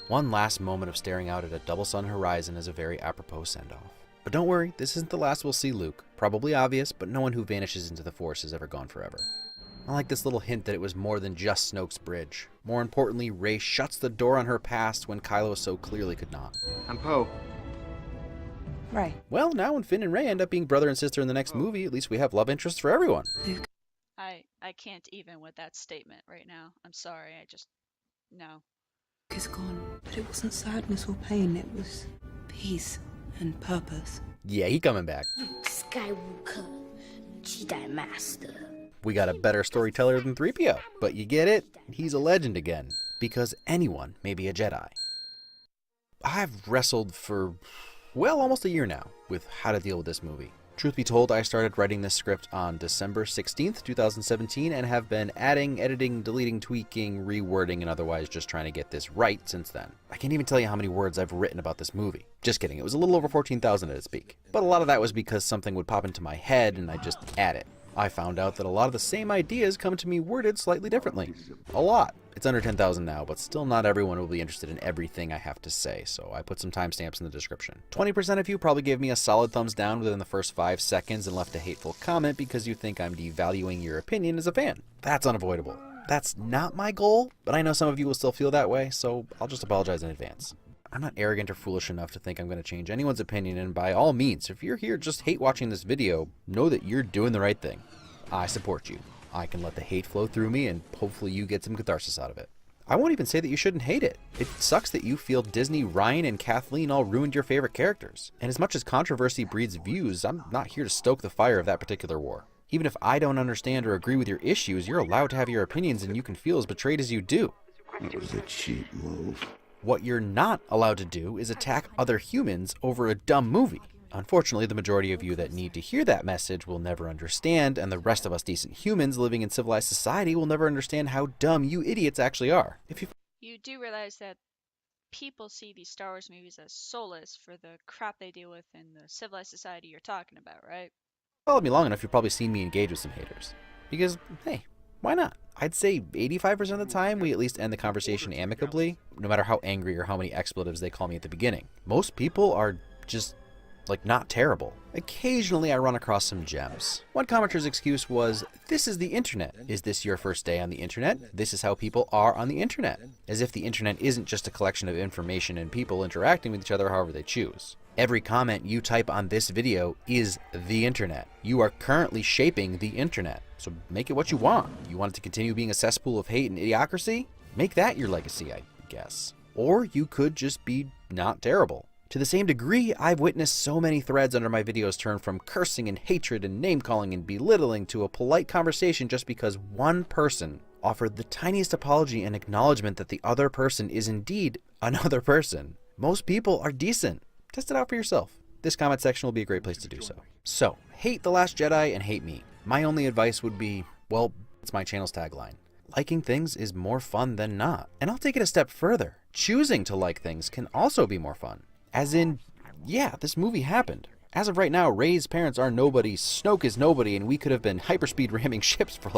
One last moment of staring out at a double-sun horizon is a very apropos send-off. But don't worry, this isn't the last we'll see Luke. Probably obvious, but no one who vanishes into the Force is ever gone forever. I like this little hint that it was more than just Snoke's bridge. More importantly, Rey shuts the door on her past when Kylo so clearly could not. I'm Poe. Rey. Well, now when Finn and Rey end up being brother and sister in the next movie, at least we have love interests for everyone. Luke. I can't even with that statement right now. I'm sorry, no. Luke is gone, but it wasn't sadness or pain, it was peace and purpose. Yeah, he coming back. Luke Skywalker, Jedi Master. We got a better storyteller than 3PO, but you get it? He's a legend again, because anyone may be a Jedi. I've wrestled for, well, almost a year now with how to deal with this movie. Truth be told, I started writing this script on December 16th, 2017, and have been adding, editing, deleting, tweaking, rewording, and otherwise just trying to get this right since then. I can't even tell you how many words I've written about this movie. Just kidding, it was a little over 14,000 at its peak. But a lot of that was because something would pop into my head and I'd just add it. I found out that a lot of the same ideas come to me worded slightly differently. A lot. It's under 10,000 now, but still not everyone will be interested in everything I have to say, so I put some timestamps in the description. 20% of you probably gave me a solid thumbs down within the first 5 seconds and left a hateful comment because you think I'm devaluing your opinion as a fan. That's unavoidable. That's not my goal, but I know some of you will still feel that way, so I'll just apologize in advance. I'm not arrogant or foolish enough to think I'm going to change anyone's opinion, and by all means, if you're here just hate watching this video, know that you're doing the right thing. I support you. I can let the hate flow through me, and hopefully you get some catharsis out of it. I won't even say that you shouldn't hate it. It sucks that you feel Disney, Ryan, and Kathleen all ruined your favorite characters. And as much as controversy breeds views, I'm not here to stoke the fire of that particular war. Even if I don't understand or agree with your issues, you're allowed to have your opinions and you can feel as betrayed as you do. That was a cheap move. What you're not allowed to do is attack other humans over a dumb movie. Unfortunately, the majority of you that need to hear that message will never understand, and the rest of us decent humans living in civilized society will never understand how dumb you idiots actually are. You do realize that people see these Star Wars movies as soulless for the crap they deal with in the civilized society you're talking about, right? Followed me long enough, you've probably seen me engage with some haters. Because, hey, why not? I'd say 85% of the time we at least end the conversation amicably, no matter how angry or how many expletives they call me at the beginning. Most people are just, not terrible. Occasionally I run across some gems. One commenter's excuse was, this is the internet. Is this your first day on the internet? This is how people are on the internet. As if the internet isn't just a collection of information and people interacting with each other however they choose. Every comment you type on this video is the internet. You are currently shaping the internet. So make it what you want. You want it to continue being a cesspool of hate and idiocracy? Make that your legacy, I guess. Or you could just be not terrible. To the same degree, I've witnessed so many threads under my videos turn from cursing and hatred and name-calling and belittling to a polite conversation just because one person offered the tiniest apology and acknowledgement that the other person is indeed another person. Most people are decent. Test it out for yourself. This comment section will be a great place to do so. So, hate The Last Jedi and hate me. My only advice would be, well, it's my channel's tagline. Liking things is more fun than not. And I'll take it a step further. Choosing to like things can also be more fun. As in, yeah, this movie happened. As of right now, Rey's parents are nobody, Snoke is nobody, and we could have been hyperspeed ramming ships for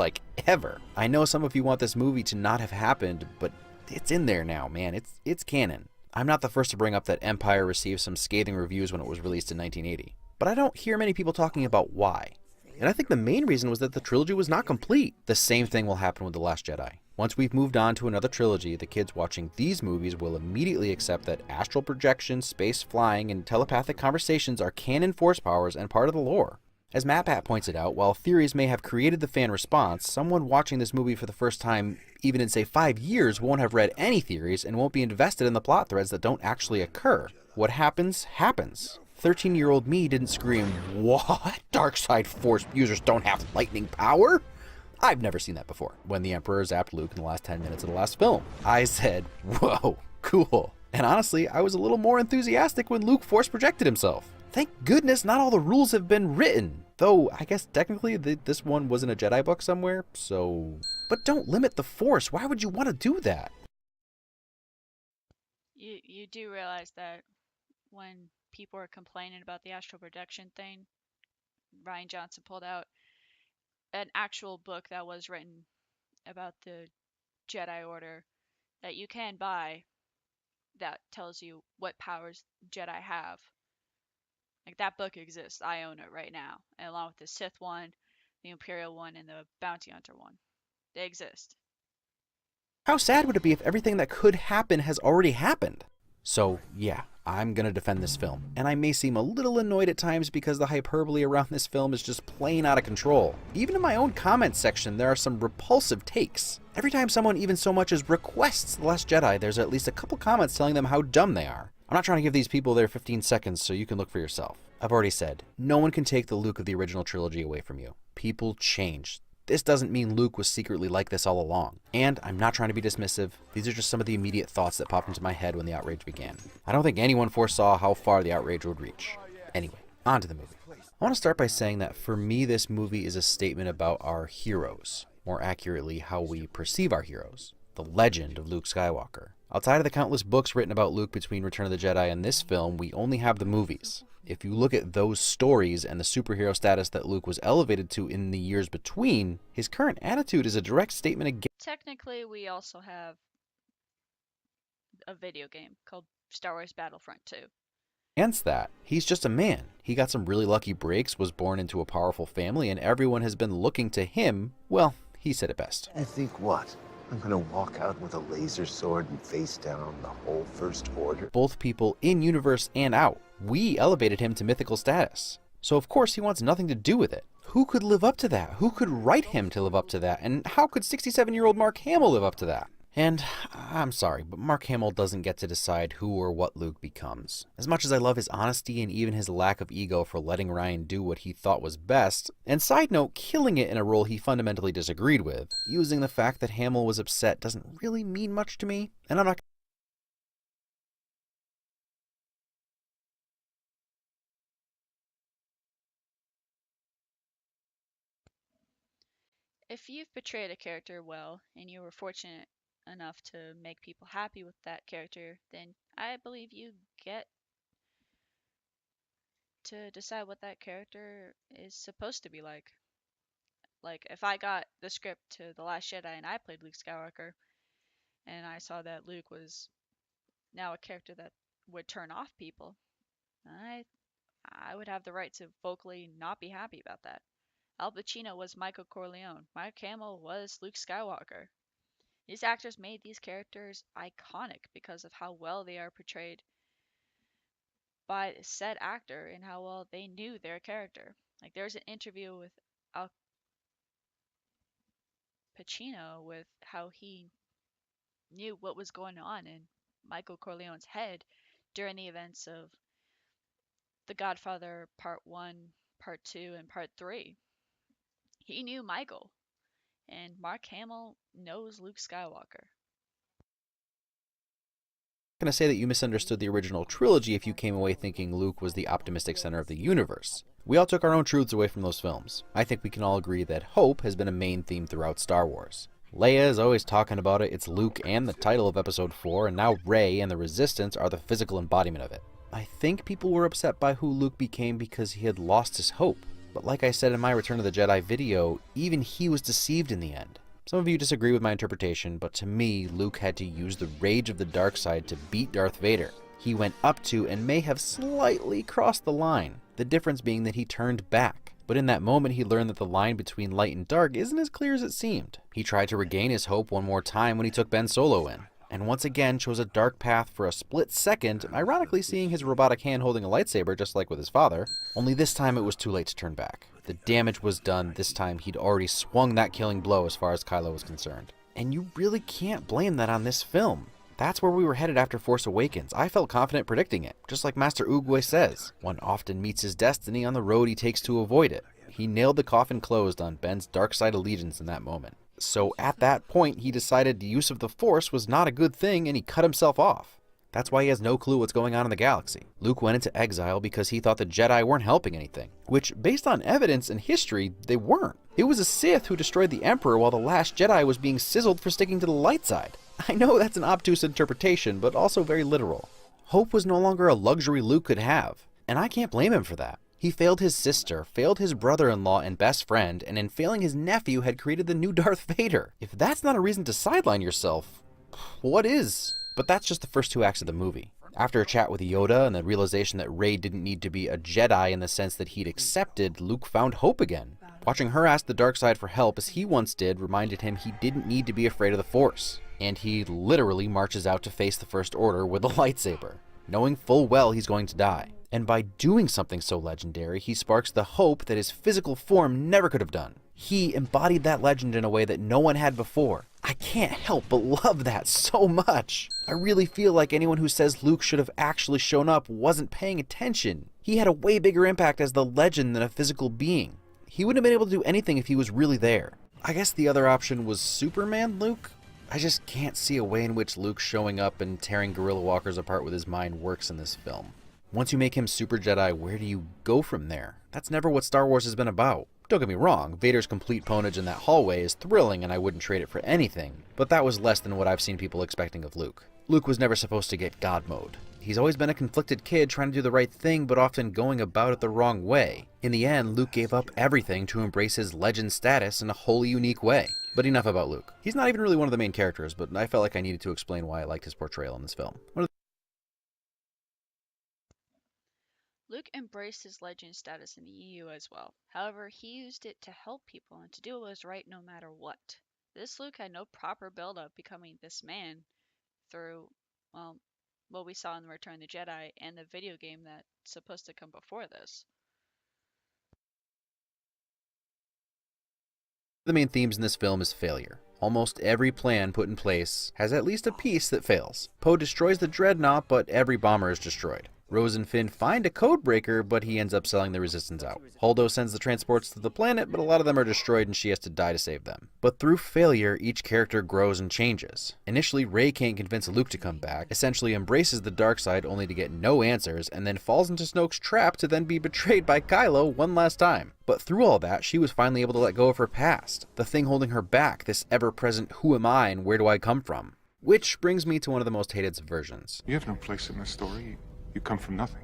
ever. I know some of you want this movie to not have happened, but it's in there now, man. It's canon. I'm not the first to bring up that Empire received some scathing reviews when it was released in 1980, but I don't hear many people talking about why. And I think the main reason was that the trilogy was not complete. The same thing will happen with The Last Jedi. Once we've moved on to another trilogy, the kids watching these movies will immediately accept that astral projection, space flying, and telepathic conversations are canon force powers and part of the lore. As MatPat pointed out, while theories may have created the fan response, someone watching this movie for the first time, even in say 5 years, won't have read any theories and won't be invested in the plot threads that don't actually occur. What happens, happens. 13-year-old me didn't scream, "What? Dark side force users don't have lightning power?" I've never seen that before. When the Emperor zapped Luke in the last 10 minutes of the last film, I said, whoa, cool. And honestly, I was a little more enthusiastic when Luke force projected himself. Thank goodness not all the rules have been written. Though, I guess technically this one was in a Jedi book somewhere, so... But don't limit the Force. Why would you want to do that? You do realize that when people were complaining about the astral projection thing, Ryan Johnson pulled out an actual book that was written about the Jedi Order that you can buy that tells you what powers Jedi have. Like, that book exists. I own it right now, and along with the Sith one, the Imperial one, and the Bounty Hunter one. They exist. How sad would it be if everything that could happen has already happened? So yeah, I'm gonna defend this film, and I may seem a little annoyed at times because the hyperbole around this film is just plain out of control. Even in my own comments section, there are some repulsive takes. Every time someone even so much as requests The Last Jedi, there's at least a couple comments telling them how dumb they are. I'm not trying to give these people their 15 seconds so you can look for yourself. I've already said, no one can take the Luke of the original trilogy away from you. People change. This doesn't mean Luke was secretly like this all along. And I'm not trying to be dismissive. These are just some of the immediate thoughts that popped into my head when the outrage began. I don't think anyone foresaw how far the outrage would reach. Anyway, on to the movie. I want to start by saying that for me, this movie is a statement about our heroes. More accurately, how we perceive our heroes. The legend of Luke Skywalker. Outside of the countless books written about Luke between Return of the Jedi and this film, we only have the movies. If you look at those stories and the superhero status that Luke was elevated to in the years between, his current attitude is a direct statement against. Technically, we also have a video game called Star Wars Battlefront 2. Against that, he's just a man. He got some really lucky breaks, was born into a powerful family, and everyone has been looking to him. Well, he said it best. I think what? I'm gonna walk out with a laser sword and face down the whole First Order? Both people in universe and out. We elevated him to mythical status. So of course he wants nothing to do with it. Who could live up to that? Who could write him to live up to that? And how could 67-year-old Mark Hamill live up to that? And I'm sorry, but Mark Hamill doesn't get to decide who or what Luke becomes. As much as I love his honesty and even his lack of ego for letting Ryan do what he thought was best, and side note, killing it in a role he fundamentally disagreed with, using the fact that Hamill was upset doesn't really mean much to me, and I'm not. If you've portrayed a character well, and you were fortunate enough to make people happy with that character, then I believe you get to decide what that character is supposed to be like. Like, if I got the script to The Last Jedi and I played Luke Skywalker, and I saw that Luke was now a character that would turn off people, I would have the right to vocally not be happy about that. Al Pacino was Michael Corleone. Mark Hamill was Luke Skywalker. These actors made these characters iconic because of how well they are portrayed by said actor and how well they knew their character. Like, there's an interview with Al Pacino with how he knew what was going on in Michael Corleone's head during the events of The Godfather Part 1, Part 2, and Part 3. He knew Michael, and Mark Hamill knows Luke Skywalker. I'm not going to say that you misunderstood the original trilogy if you came away thinking Luke was the optimistic center of the universe. We all took our own truths away from those films. I think we can all agree that hope has been a main theme throughout Star Wars. Leia is always talking about it, it's Luke and the title of Episode 4, and now Rey and the Resistance are the physical embodiment of it. I think people were upset by who Luke became because he had lost his hope. But like I said in my Return of the Jedi video, even he was deceived in the end. Some of you disagree with my interpretation, but to me, Luke had to use the rage of the dark side to beat Darth Vader. He went up to and may have slightly crossed the line, the difference being that he turned back. But in that moment, he learned that the line between light and dark isn't as clear as it seemed. He tried to regain his hope one more time when he took Ben Solo in, and once again chose a dark path for a split second, ironically seeing his robotic hand holding a lightsaber just like with his father, only this time it was too late to turn back. The damage was done. This time he'd already swung that killing blow as far as Kylo was concerned. And you really can't blame that on this film. That's where we were headed after Force Awakens. I felt confident predicting it. Just like Master Oogway says, one often meets his destiny on the road he takes to avoid it. He nailed the coffin closed on Ben's dark side allegiance in that moment. So at that point, he decided the use of the Force was not a good thing and he cut himself off. That's why he has no clue what's going on in the galaxy. Luke went into exile because he thought the Jedi weren't helping anything, which, based on evidence and history, they weren't. It was a Sith who destroyed the Emperor while the Last Jedi was being sizzled for sticking to the light side. I know that's an obtuse interpretation, but also very literal. Hope was no longer a luxury Luke could have, and I can't blame him for that. He failed his sister, failed his brother-in-law and best friend, and in failing his nephew had created the new Darth Vader. If that's not a reason to sideline yourself, what is? But that's just the first 2 acts of the movie. After a chat with Yoda and the realization that Rey didn't need to be a Jedi in the sense that he'd accepted, Luke found hope again. Watching her ask the dark side for help as he once did reminded him he didn't need to be afraid of the Force. And he literally marches out to face the First Order with a lightsaber, knowing full well he's going to die. And by doing something so legendary, he sparks the hope that his physical form never could have done. He embodied that legend in a way that no one had before. I can't help but love that so much. I really feel like anyone who says Luke should have actually shown up wasn't paying attention. He had a way bigger impact as the legend than a physical being. He wouldn't have been able to do anything if he was really there. I guess the other option was Superman Luke? I just can't see a way in which Luke showing up and tearing guerrilla walkers apart with his mind works in this film. Once you make him Super Jedi, where do you go from there? That's never what Star Wars has been about. Don't get me wrong, Vader's complete ponage in that hallway is thrilling and I wouldn't trade it for anything, but that was less than what I've seen people expecting of Luke. Luke was never supposed to get God mode. He's always been a conflicted kid trying to do the right thing but often going about it the wrong way. In the end, Luke gave up everything to embrace his legend status in a wholly unique way. But enough about Luke. He's not even really one of the main characters, but I felt like I needed to explain why I liked his portrayal in this film. Luke embraced his legend status in the EU as well. However, he used it to help people and to do what was right no matter what. This Luke had no proper build-up becoming this man through, well, what we saw in Return of the Jedi and the video game that's supposed to come before this. The main themes in this film is failure. Almost every plan put in place has at least a piece that fails. Poe destroys the Dreadnought, but every bomber is destroyed. Rose and Finn find a codebreaker, but he ends up selling the Resistance out. Holdo sends the transports to the planet, but a lot of them are destroyed and she has to die to save them. But through failure, each character grows and changes. Initially, Rey can't convince Luke to come back, essentially embraces the dark side only to get no answers, and then falls into Snoke's trap to then be betrayed by Kylo one last time. But through all that, she was finally able to let go of her past, the thing holding her back, this ever-present who am I and where do I come from? Which brings me to one of the most hated subversions. You have no place in this story. You come from nothing.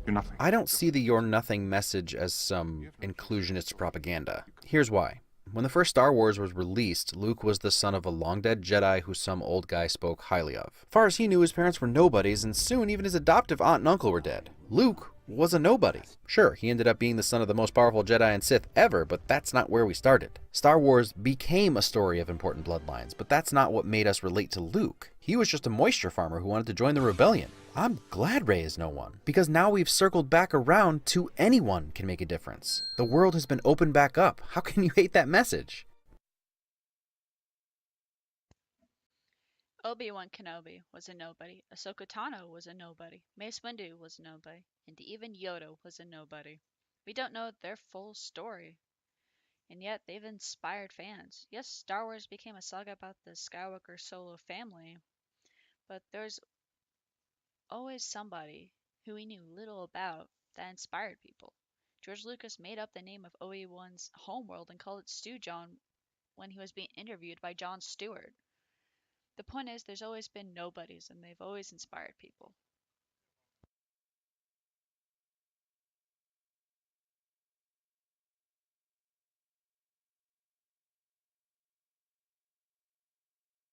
You're nothing. I don't see the "you're nothing" message as some inclusionist propaganda. Here's why. When the first Star Wars was released, Luke was the son of a long-dead Jedi who some old guy spoke highly of. Far as he knew, his parents were nobodies, and soon even his adoptive aunt and uncle were dead. Luke was a nobody. Sure, he ended up being the son of the most powerful Jedi and Sith ever, but that's not where we started. Star Wars became a story of important bloodlines, but that's not what made us relate to Luke. He was just a moisture farmer who wanted to join the rebellion. I'm glad Rey is no one, because now we've circled back around to anyone can make a difference. The world has been opened back up. How can you hate that message? Obi-Wan Kenobi was a nobody, Ahsoka Tano was a nobody, Mace Windu was a nobody, and even Yoda was a nobody. We don't know their full story, and yet they've inspired fans. Yes, Star Wars became a saga about the Skywalker solo family, but there's always somebody who we knew little about that inspired people. George Lucas made up the name of Obi-Wan's homeworld and called it Stew John when he was being interviewed by Jon Stewart. The point is, there's always been nobodies, and they've always inspired people.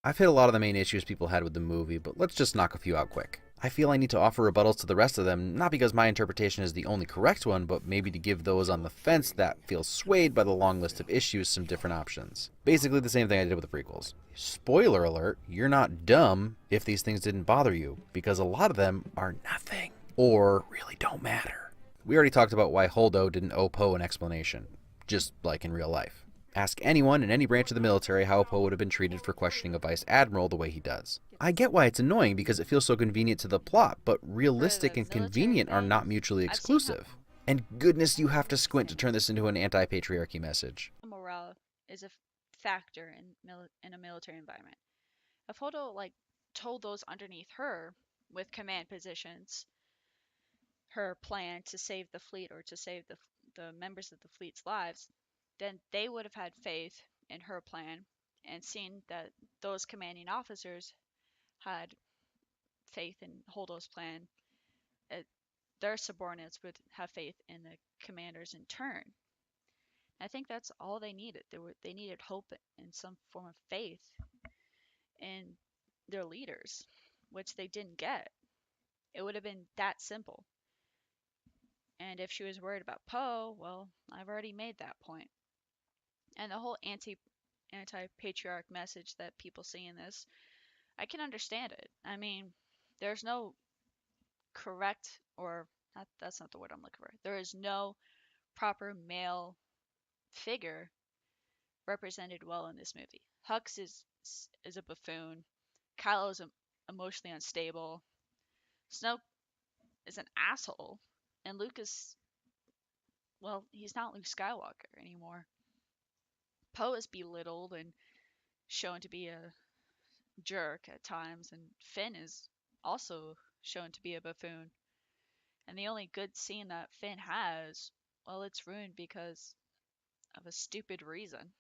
I've hit a lot of the main issues people had with the movie, but let's just knock a few out quick. I feel I need to offer rebuttals to the rest of them, not because my interpretation is the only correct one, but maybe to give those on the fence that feel swayed by the long list of issues some different options. Basically the same thing I did with the prequels. Spoiler alert, you're not dumb if these things didn't bother you, because a lot of them are nothing, or really don't matter. We already talked about why Holdo didn't owe Poe an explanation, just like in real life. Ask anyone in any branch of the military how Poe would have been treated for questioning a vice admiral the way he does. I get why it's annoying because it feels so convenient to the plot, but realistic and convenient are not mutually exclusive. And goodness, you have to squint to turn this into an anti-patriarchy message. Morale is a factor in a military environment. If Holdo told those underneath her with command positions her plan to save the fleet or to save the members of the fleet's lives, then they would have had faith in her plan and seen that those commanding officers had faith in Holdo's plan, their subordinates would have faith in the commanders in turn. I think that's all they needed. They needed hope and some form of faith in their leaders, which they didn't get. It would have been that simple. And if she was worried about Poe, well, I've already made that point. And the whole anti-patriarch message that people see in this, I can understand it. I mean, there's no correct, or that's not the word I'm looking for. There is no proper male figure represented well in this movie. Hux is a buffoon. Kylo is emotionally unstable. Snoke is an asshole, and Luke is, well, he's not Luke Skywalker anymore. Poe is belittled and shown to be a jerk at times, and Finn is also shown to be a buffoon. And the only good scene that Finn has, well, it's ruined because of a stupid reason.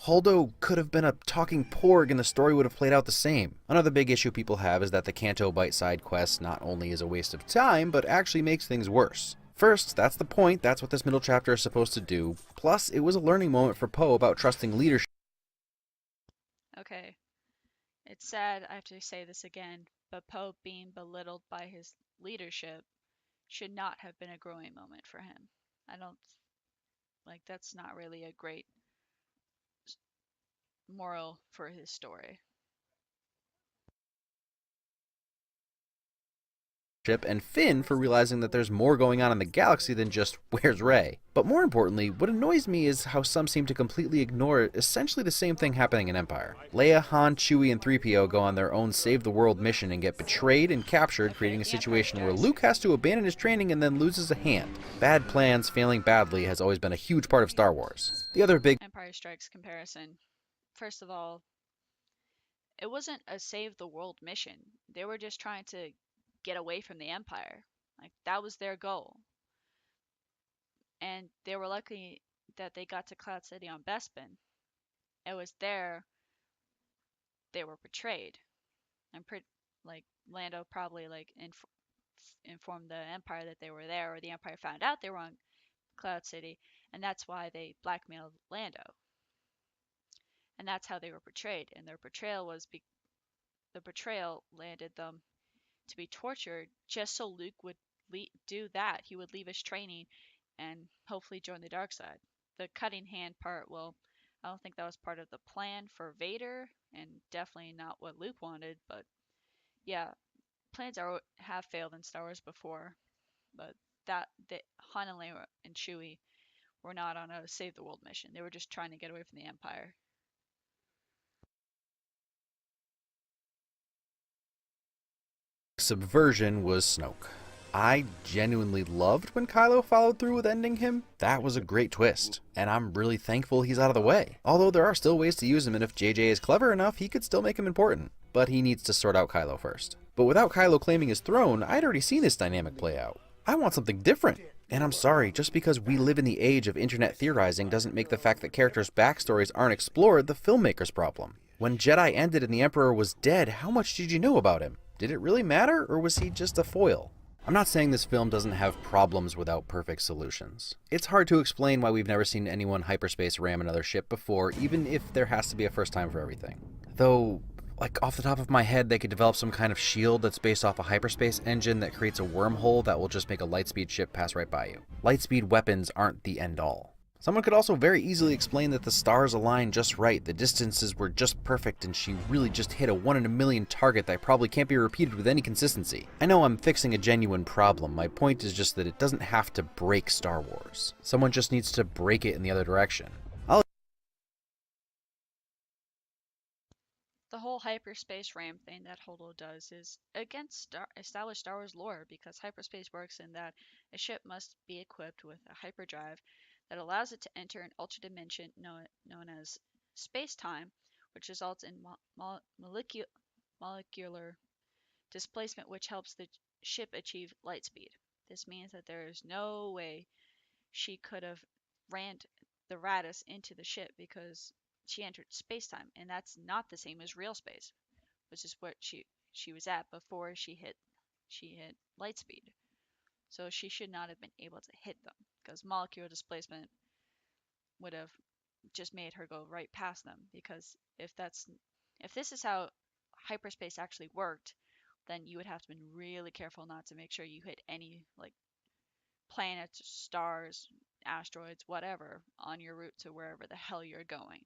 Holdo could have been a talking porg and the story would have played out the same. Another big issue people have is that the Canto Bight side quest not only is a waste of time, but actually makes things worse. First, that's the point, that's what this middle chapter is supposed to do, plus it was a learning moment for Poe about trusting leadership. Okay, it's sad I have to say this again, but Poe being belittled by his leadership should not have been a growing moment for him. I don't, like, that's not really a great moral for his story. And Finn for realizing that there's more going on in the galaxy than just where's Rey. But more importantly, what annoys me is how some seem to completely ignore essentially the same thing happening in Empire. Leia, Han, Chewie, and 3PO go on their own save the world mission and get betrayed and captured, creating a situation where Luke has to abandon his training and then loses a hand. Bad plans failing badly has always been a huge part of Star Wars. The other big Empire Strikes comparison. First of all, it wasn't a save the world mission. They were just trying to get away from the Empire. Like, that was their goal. And they were lucky that they got to Cloud City on Bespin. It was there they were betrayed. And like, Lando probably like informed the Empire that they were there, or the Empire found out they were on Cloud City, and that's why they blackmailed Lando. And that's how they were betrayed. And their betrayal was the betrayal landed them to be tortured just so Luke would do that. He would leave his training and hopefully join the dark side. The cutting hand part, well, I don't think that was part of the plan for Vader, and definitely not what Luke wanted. But yeah, plans have failed in Star Wars before, but Han and Leia and Chewie were not on a save the world mission. They were just trying to get away from the Empire. subversion was Snoke. I genuinely loved when Kylo followed through with ending him. That was a great twist, and I'm really thankful he's out of the way. Although there are still ways to use him, and if JJ is clever enough, he could still make him important. But he needs to sort out Kylo first. But without Kylo claiming his throne, I'd already seen this dynamic play out. I want something different. And I'm sorry, just because we live in the age of internet theorizing doesn't make the fact that characters' backstories aren't explored the filmmaker's problem. When Jedi ended and the Emperor was dead, how much did you know about him? Did it really matter, or was he just a foil? I'm not saying this film doesn't have problems without perfect solutions. It's hard to explain why we've never seen anyone hyperspace ram another ship before, even if there has to be a first time for everything. Though, like off the top of my head, they could develop some kind of shield that's based off a hyperspace engine that creates a wormhole that will just make a lightspeed ship pass right by you. Lightspeed weapons aren't the end all. Someone could also very easily explain that the stars aligned just right, the distances were just perfect, and she really just hit a 1 in a million target that probably can't be repeated with any consistency. I know I'm fixing a genuine problem, my point is just that it doesn't have to break Star Wars. Someone just needs to break it in the other direction. The whole hyperspace ram thing that Holdo does is against established Star Wars lore, because hyperspace works in that a ship must be equipped with a hyperdrive that allows it to enter an ultra dimension known as space-time, which results in molecular displacement, which helps the ship achieve light speed. This means that there is no way she could have rammed the Raddus into the ship, because she entered space-time, and that's not the same as real space, which is what she was at before she hit light speed. So she should not have been able to hit them, because molecular displacement would have just made her go right past them. Because if this is how hyperspace actually worked, then you would have to be really careful not to make sure you hit any like planets, stars, asteroids, whatever, on your route to wherever the hell you're going.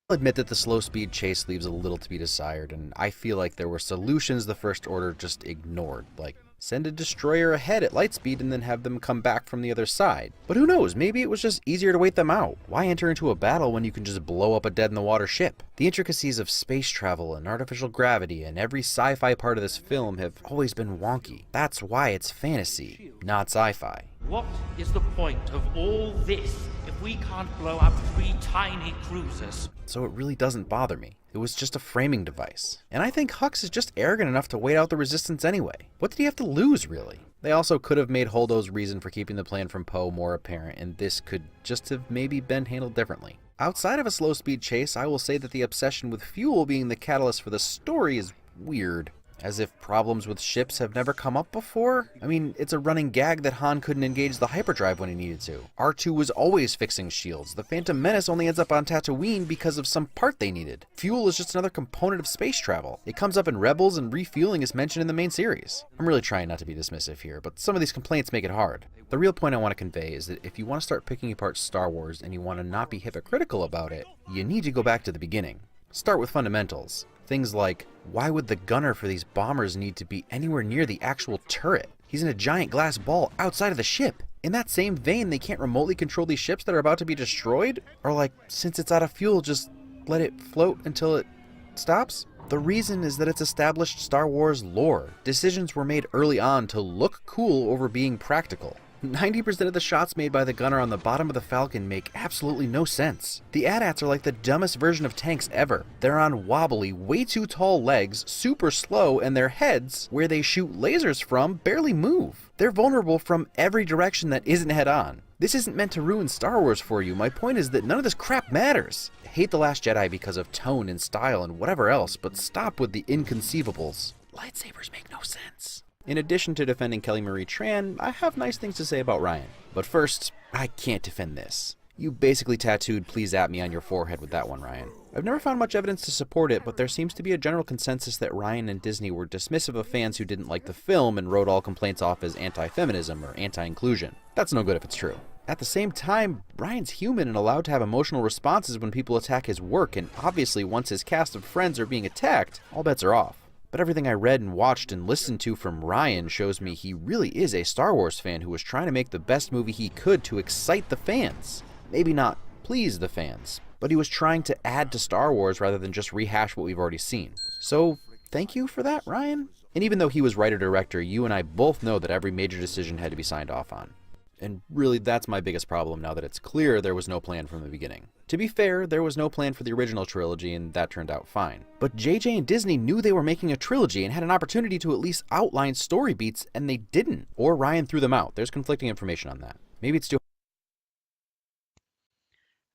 I'll admit that the slow speed chase leaves a little to be desired, and I feel like there were solutions the First Order just ignored, like send a destroyer ahead at light speed and then have them come back from the other side. But who knows, maybe it was just easier to wait them out. Why enter into a battle when you can just blow up a dead-in-the-water ship? The intricacies of space travel and artificial gravity and every sci-fi part of this film have always been wonky. That's why it's fantasy, not sci-fi. What is the point of all this if we can't blow up 3 tiny cruisers? So it really doesn't bother me. It was just a framing device. And I think Hux is just arrogant enough to wait out the resistance anyway. What did he have to lose, really? They also could have made Holdo's reason for keeping the plan from Poe more apparent, and this could just have maybe been handled differently. Outside of a slow speed chase, I will say that the obsession with fuel being the catalyst for the story is weird. As if problems with ships have never come up before? I mean, it's a running gag that Han couldn't engage the hyperdrive when he needed to. R2 was always fixing shields. The Phantom Menace only ends up on Tatooine because of some part they needed. Fuel is just another component of space travel. It comes up in Rebels, and refueling is mentioned in the main series. I'm really trying not to be dismissive here, but some of these complaints make it hard. The real point I want to convey is that if you want to start picking apart Star Wars and you want to not be hypocritical about it, you need to go back to the beginning. Start with fundamentals. Things like, why would the gunner for these bombers need to be anywhere near the actual turret? He's in a giant glass ball outside of the ship. In that same vein, they can't remotely control these ships that are about to be destroyed? Or like, since it's out of fuel, just let it float until it stops? The reason is that it's established Star Wars lore. Decisions were made early on to look cool over being practical. 90% of the shots made by the gunner on the bottom of the Falcon make absolutely no sense. The AT-ATs are like the dumbest version of tanks ever. They're on wobbly, way too tall legs, super slow, and their heads, where they shoot lasers from, barely move. They're vulnerable from every direction that isn't head-on. This isn't meant to ruin Star Wars for you. My point is that none of this crap matters. Hate The Last Jedi because of tone and style and whatever else, but stop with the inconceivables. Lightsabers make no sense. In addition to defending Kelly Marie Tran, I have nice things to say about Ryan. But first, I can't defend this. You basically tattooed "please at me" on your forehead with that one, Ryan. I've never found much evidence to support it, but there seems to be a general consensus that Ryan and Disney were dismissive of fans who didn't like the film and wrote all complaints off as anti-feminism or anti-inclusion. That's no good if it's true. At the same time, Ryan's human and allowed to have emotional responses when people attack his work, and obviously once his cast of friends are being attacked, all bets are off. But everything I read and watched and listened to from Ryan shows me he really is a Star Wars fan who was trying to make the best movie he could to excite the fans. Maybe not please the fans, but he was trying to add to Star Wars rather than just rehash what we've already seen. So, thank you for that, Ryan. And even though he was writer-director, you and I both know that every major decision had to be signed off on. And really, that's my biggest problem now that it's clear there was no plan from the beginning. To be fair, there was no plan for the original trilogy, and that turned out fine. But JJ and Disney knew they were making a trilogy and had an opportunity to at least outline story beats, and they didn't. Or Ryan threw them out. There's conflicting information on that. Maybe it's too...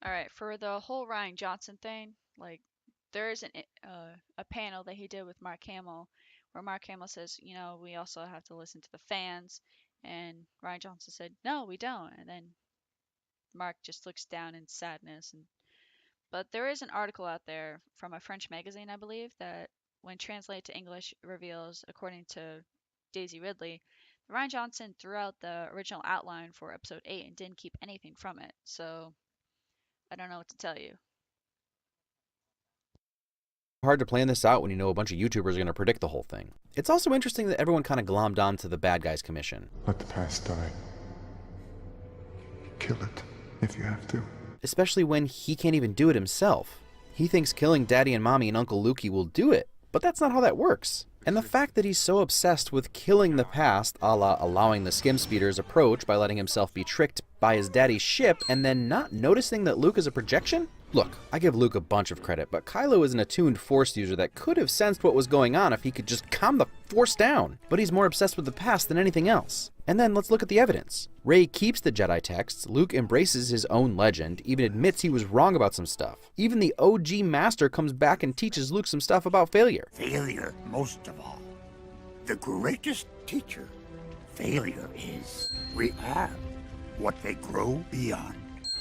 Alright, for the whole Ryan Johnson thing, like, there is a panel that he did with Mark Hamill, where Mark Hamill says, you know, we also have to listen to the fans. And Ryan Johnson said, no, we don't. And then Mark just looks down in sadness. But there is an article out there from a French magazine, I believe, that when translated to English reveals, according to Daisy Ridley, Ryan Johnson threw out the original outline for episode 8 and didn't keep anything from it. So I don't know what to tell you. Hard to plan this out when you know a bunch of YouTubers are going to predict the whole thing. It's also interesting that everyone kind of glommed on to the bad guys commission. Let the past die. Kill it, if you have to. Especially when he can't even do it himself. He thinks killing Daddy and Mommy and Uncle Lukey will do it, but that's not how that works. And the fact that he's so obsessed with killing the past, a la allowing the skim speeder's approach by letting himself be tricked by his daddy's ship and then not noticing that Luke is a projection? Look, I give Luke a bunch of credit, but Kylo is an attuned Force user that could have sensed what was going on if he could just calm the Force down. But he's more obsessed with the past than anything else. And then let's look at the evidence. Rey keeps the Jedi texts, Luke embraces his own legend, even admits he was wrong about some stuff. Even the OG Master comes back and teaches Luke some stuff about failure. Failure, most of all. The greatest teacher, failure is. We are what they grow beyond.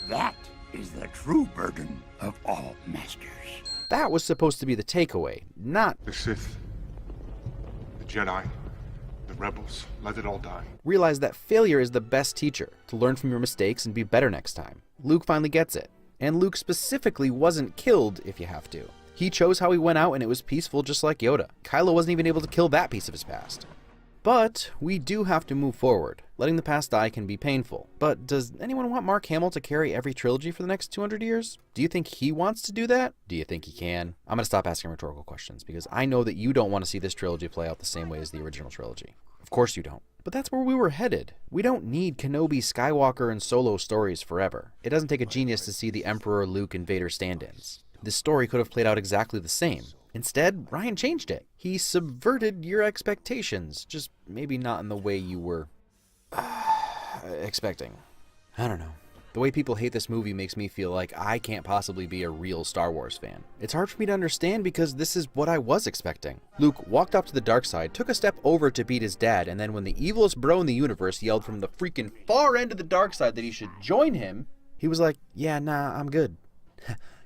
That is the true burden of all masters. That was supposed to be the takeaway, not the Sith, the Jedi, the rebels, let it all die. Realize that failure is the best teacher, to learn from your mistakes and be better next time. Luke finally gets it. And Luke specifically wasn't killed if you have to. He chose how he went out and it was peaceful just like Yoda. Kylo wasn't even able to kill that piece of his past. But we do have to move forward. Letting the past die can be painful. But does anyone want Mark Hamill to carry every trilogy for the next 200 years? Do you think he wants to do that? Do you think he can? I'm gonna stop asking rhetorical questions because I know that you don't want to see this trilogy play out the same way as the original trilogy. Of course you don't. But that's where we were headed. We don't need Kenobi, Skywalker, and Solo stories forever. It doesn't take a genius to see the Emperor, Luke, and Vader stand-ins. This story could have played out exactly the same. Instead, Ryan changed it. He subverted your expectations, just maybe not in the way you were expecting. I don't know. The way people hate this movie makes me feel like I can't possibly be a real Star Wars fan. It's hard for me to understand because this is what I was expecting. Luke walked up to the dark side, took a step over to beat his dad, and then when the evilest bro in the universe yelled from the freaking far end of the dark side that he should join him, he was like, yeah, nah, I'm good.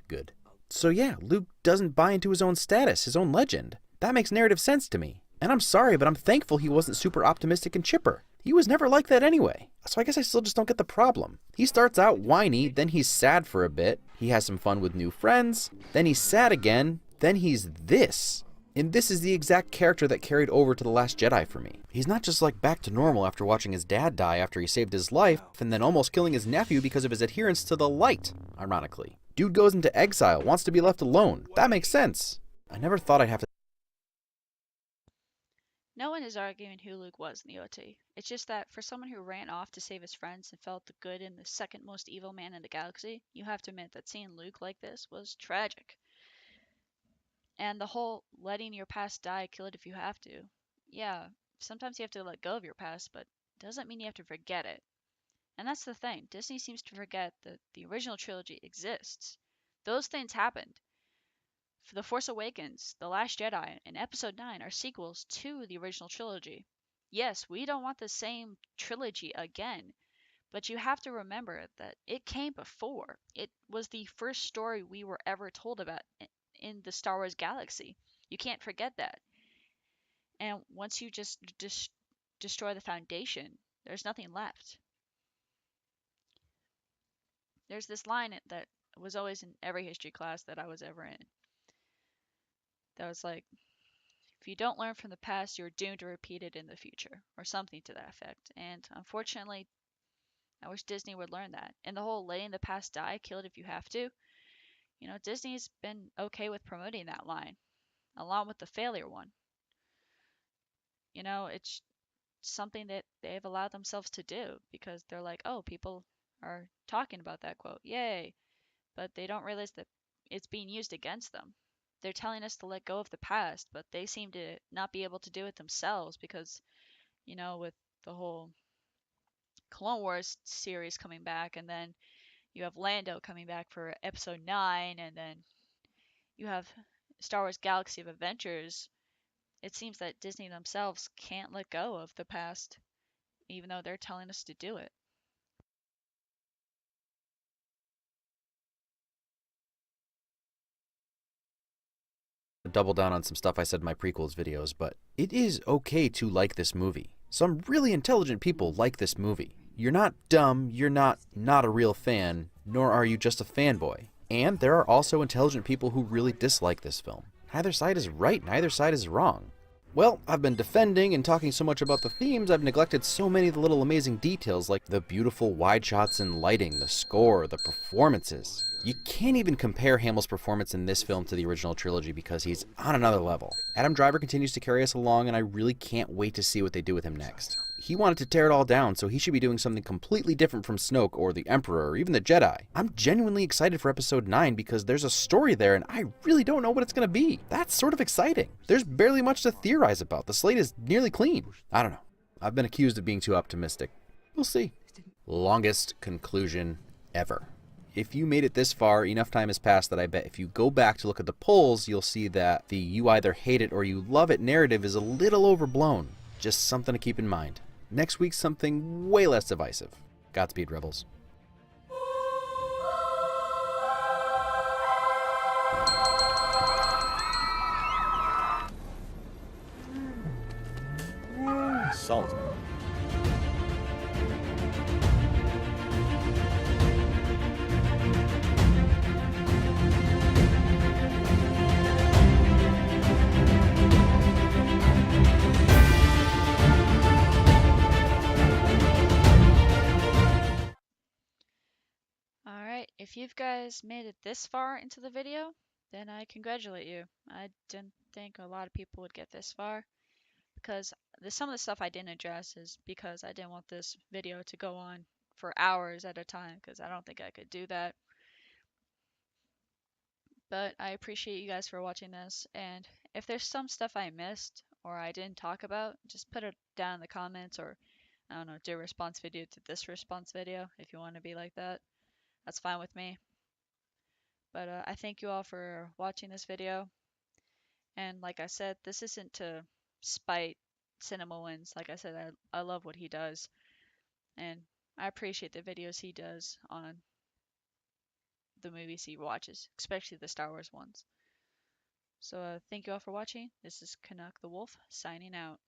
Good. So yeah, Luke doesn't buy into his own status, his own legend. That makes narrative sense to me. And I'm sorry, but I'm thankful he wasn't super optimistic and chipper. He was never like that anyway. So I guess I still just don't get the problem. He starts out whiny, then he's sad for a bit. He has some fun with new friends. Then he's sad again. Then he's this. And this is the exact character that carried over to The Last Jedi for me. He's not just like back to normal after watching his dad die after he saved his life, and then almost killing his nephew because of his adherence to the light, ironically. Dude goes into exile, wants to be left alone. That makes sense. I never thought I'd have to... No one is arguing who Luke was in the OT. It's just that for someone who ran off to save his friends and felt the good in the second most evil man in the galaxy, you have to admit that seeing Luke like this was tragic. And the whole letting your past die, kill it if you have to. Yeah, sometimes you have to let go of your past, but it doesn't mean you have to forget it. And that's the thing. Disney seems to forget that the original trilogy exists. Those things happened. For The Force Awakens, The Last Jedi, and Episode 9 are sequels to the original trilogy. Yes, we don't want the same trilogy again, but you have to remember that it came before. It was the first story we were ever told about in the Star Wars galaxy. You can't forget that. And once you just destroy the foundation, there's nothing left. There's this line that was always in every history class that I was ever in. That was like, if you don't learn from the past, you're doomed to repeat it in the future, or something to that effect. And unfortunately, I wish Disney would learn that. And the whole letting the past die, kill it if you have to. You know, Disney's been okay with promoting that line, along with the failure one. You know, it's something that they've allowed themselves to do because they're like, oh, people are talking about that quote, yay. But they don't realize that it's being used against them. They're telling us to let go of the past, but they seem to not be able to do it themselves because, you know, with the whole Clone Wars series coming back, and then you have Lando coming back for Episode 9, and then you have Star Wars Galaxy of Adventures. It seems that Disney themselves can't let go of the past, even though they're telling us to do it. Double down on some stuff I said in my prequels videos, but it is okay to like this movie. Some really intelligent people like this movie. You're not dumb, you're not a real fan, nor are you just a fanboy. And there are also intelligent people who really dislike this film. Neither side is right, neither side is wrong. Well, I've been defending and talking so much about the themes, I've neglected so many of the little amazing details like the beautiful wide shots and lighting, the score, the performances. You can't even compare Hamill's performance in this film to the original trilogy because he's on another level. Adam Driver continues to carry us along and I really can't wait to see what they do with him next. He wanted to tear it all down, so he should be doing something completely different from Snoke or the Emperor or even the Jedi. I'm genuinely excited for episode 9 because there's a story there and I really don't know what it's going to be. That's sort of exciting. There's barely much to theorize about. The slate is nearly clean. I don't know. I've been accused of being too optimistic. We'll see. Longest conclusion ever. If you made it this far, enough time has passed that I bet if you go back to look at the polls, you'll see that the you either hate it or you love it narrative is a little overblown. Just something to keep in mind. Next week's something way less divisive. Godspeed, Rebels. Salt. Alright, if you guys made it this far into the video, then I congratulate you. I didn't think a lot of people would get this far, because some of the stuff I didn't address is because I didn't want this video to go on for hours at a time, because I don't think I could do that. But I appreciate you guys for watching this, and if there's some stuff I missed or I didn't talk about, just put it down in the comments, or I don't know, do a response video to this response video if you want to be like that. That's fine with me. But I thank you all for watching this video. And like I said, this isn't to spite CinemaWins. Like I said, I love what he does. And I appreciate the videos he does on the movies he watches, especially the Star Wars ones. So thank you all for watching. This is Canuck the Wolf signing out.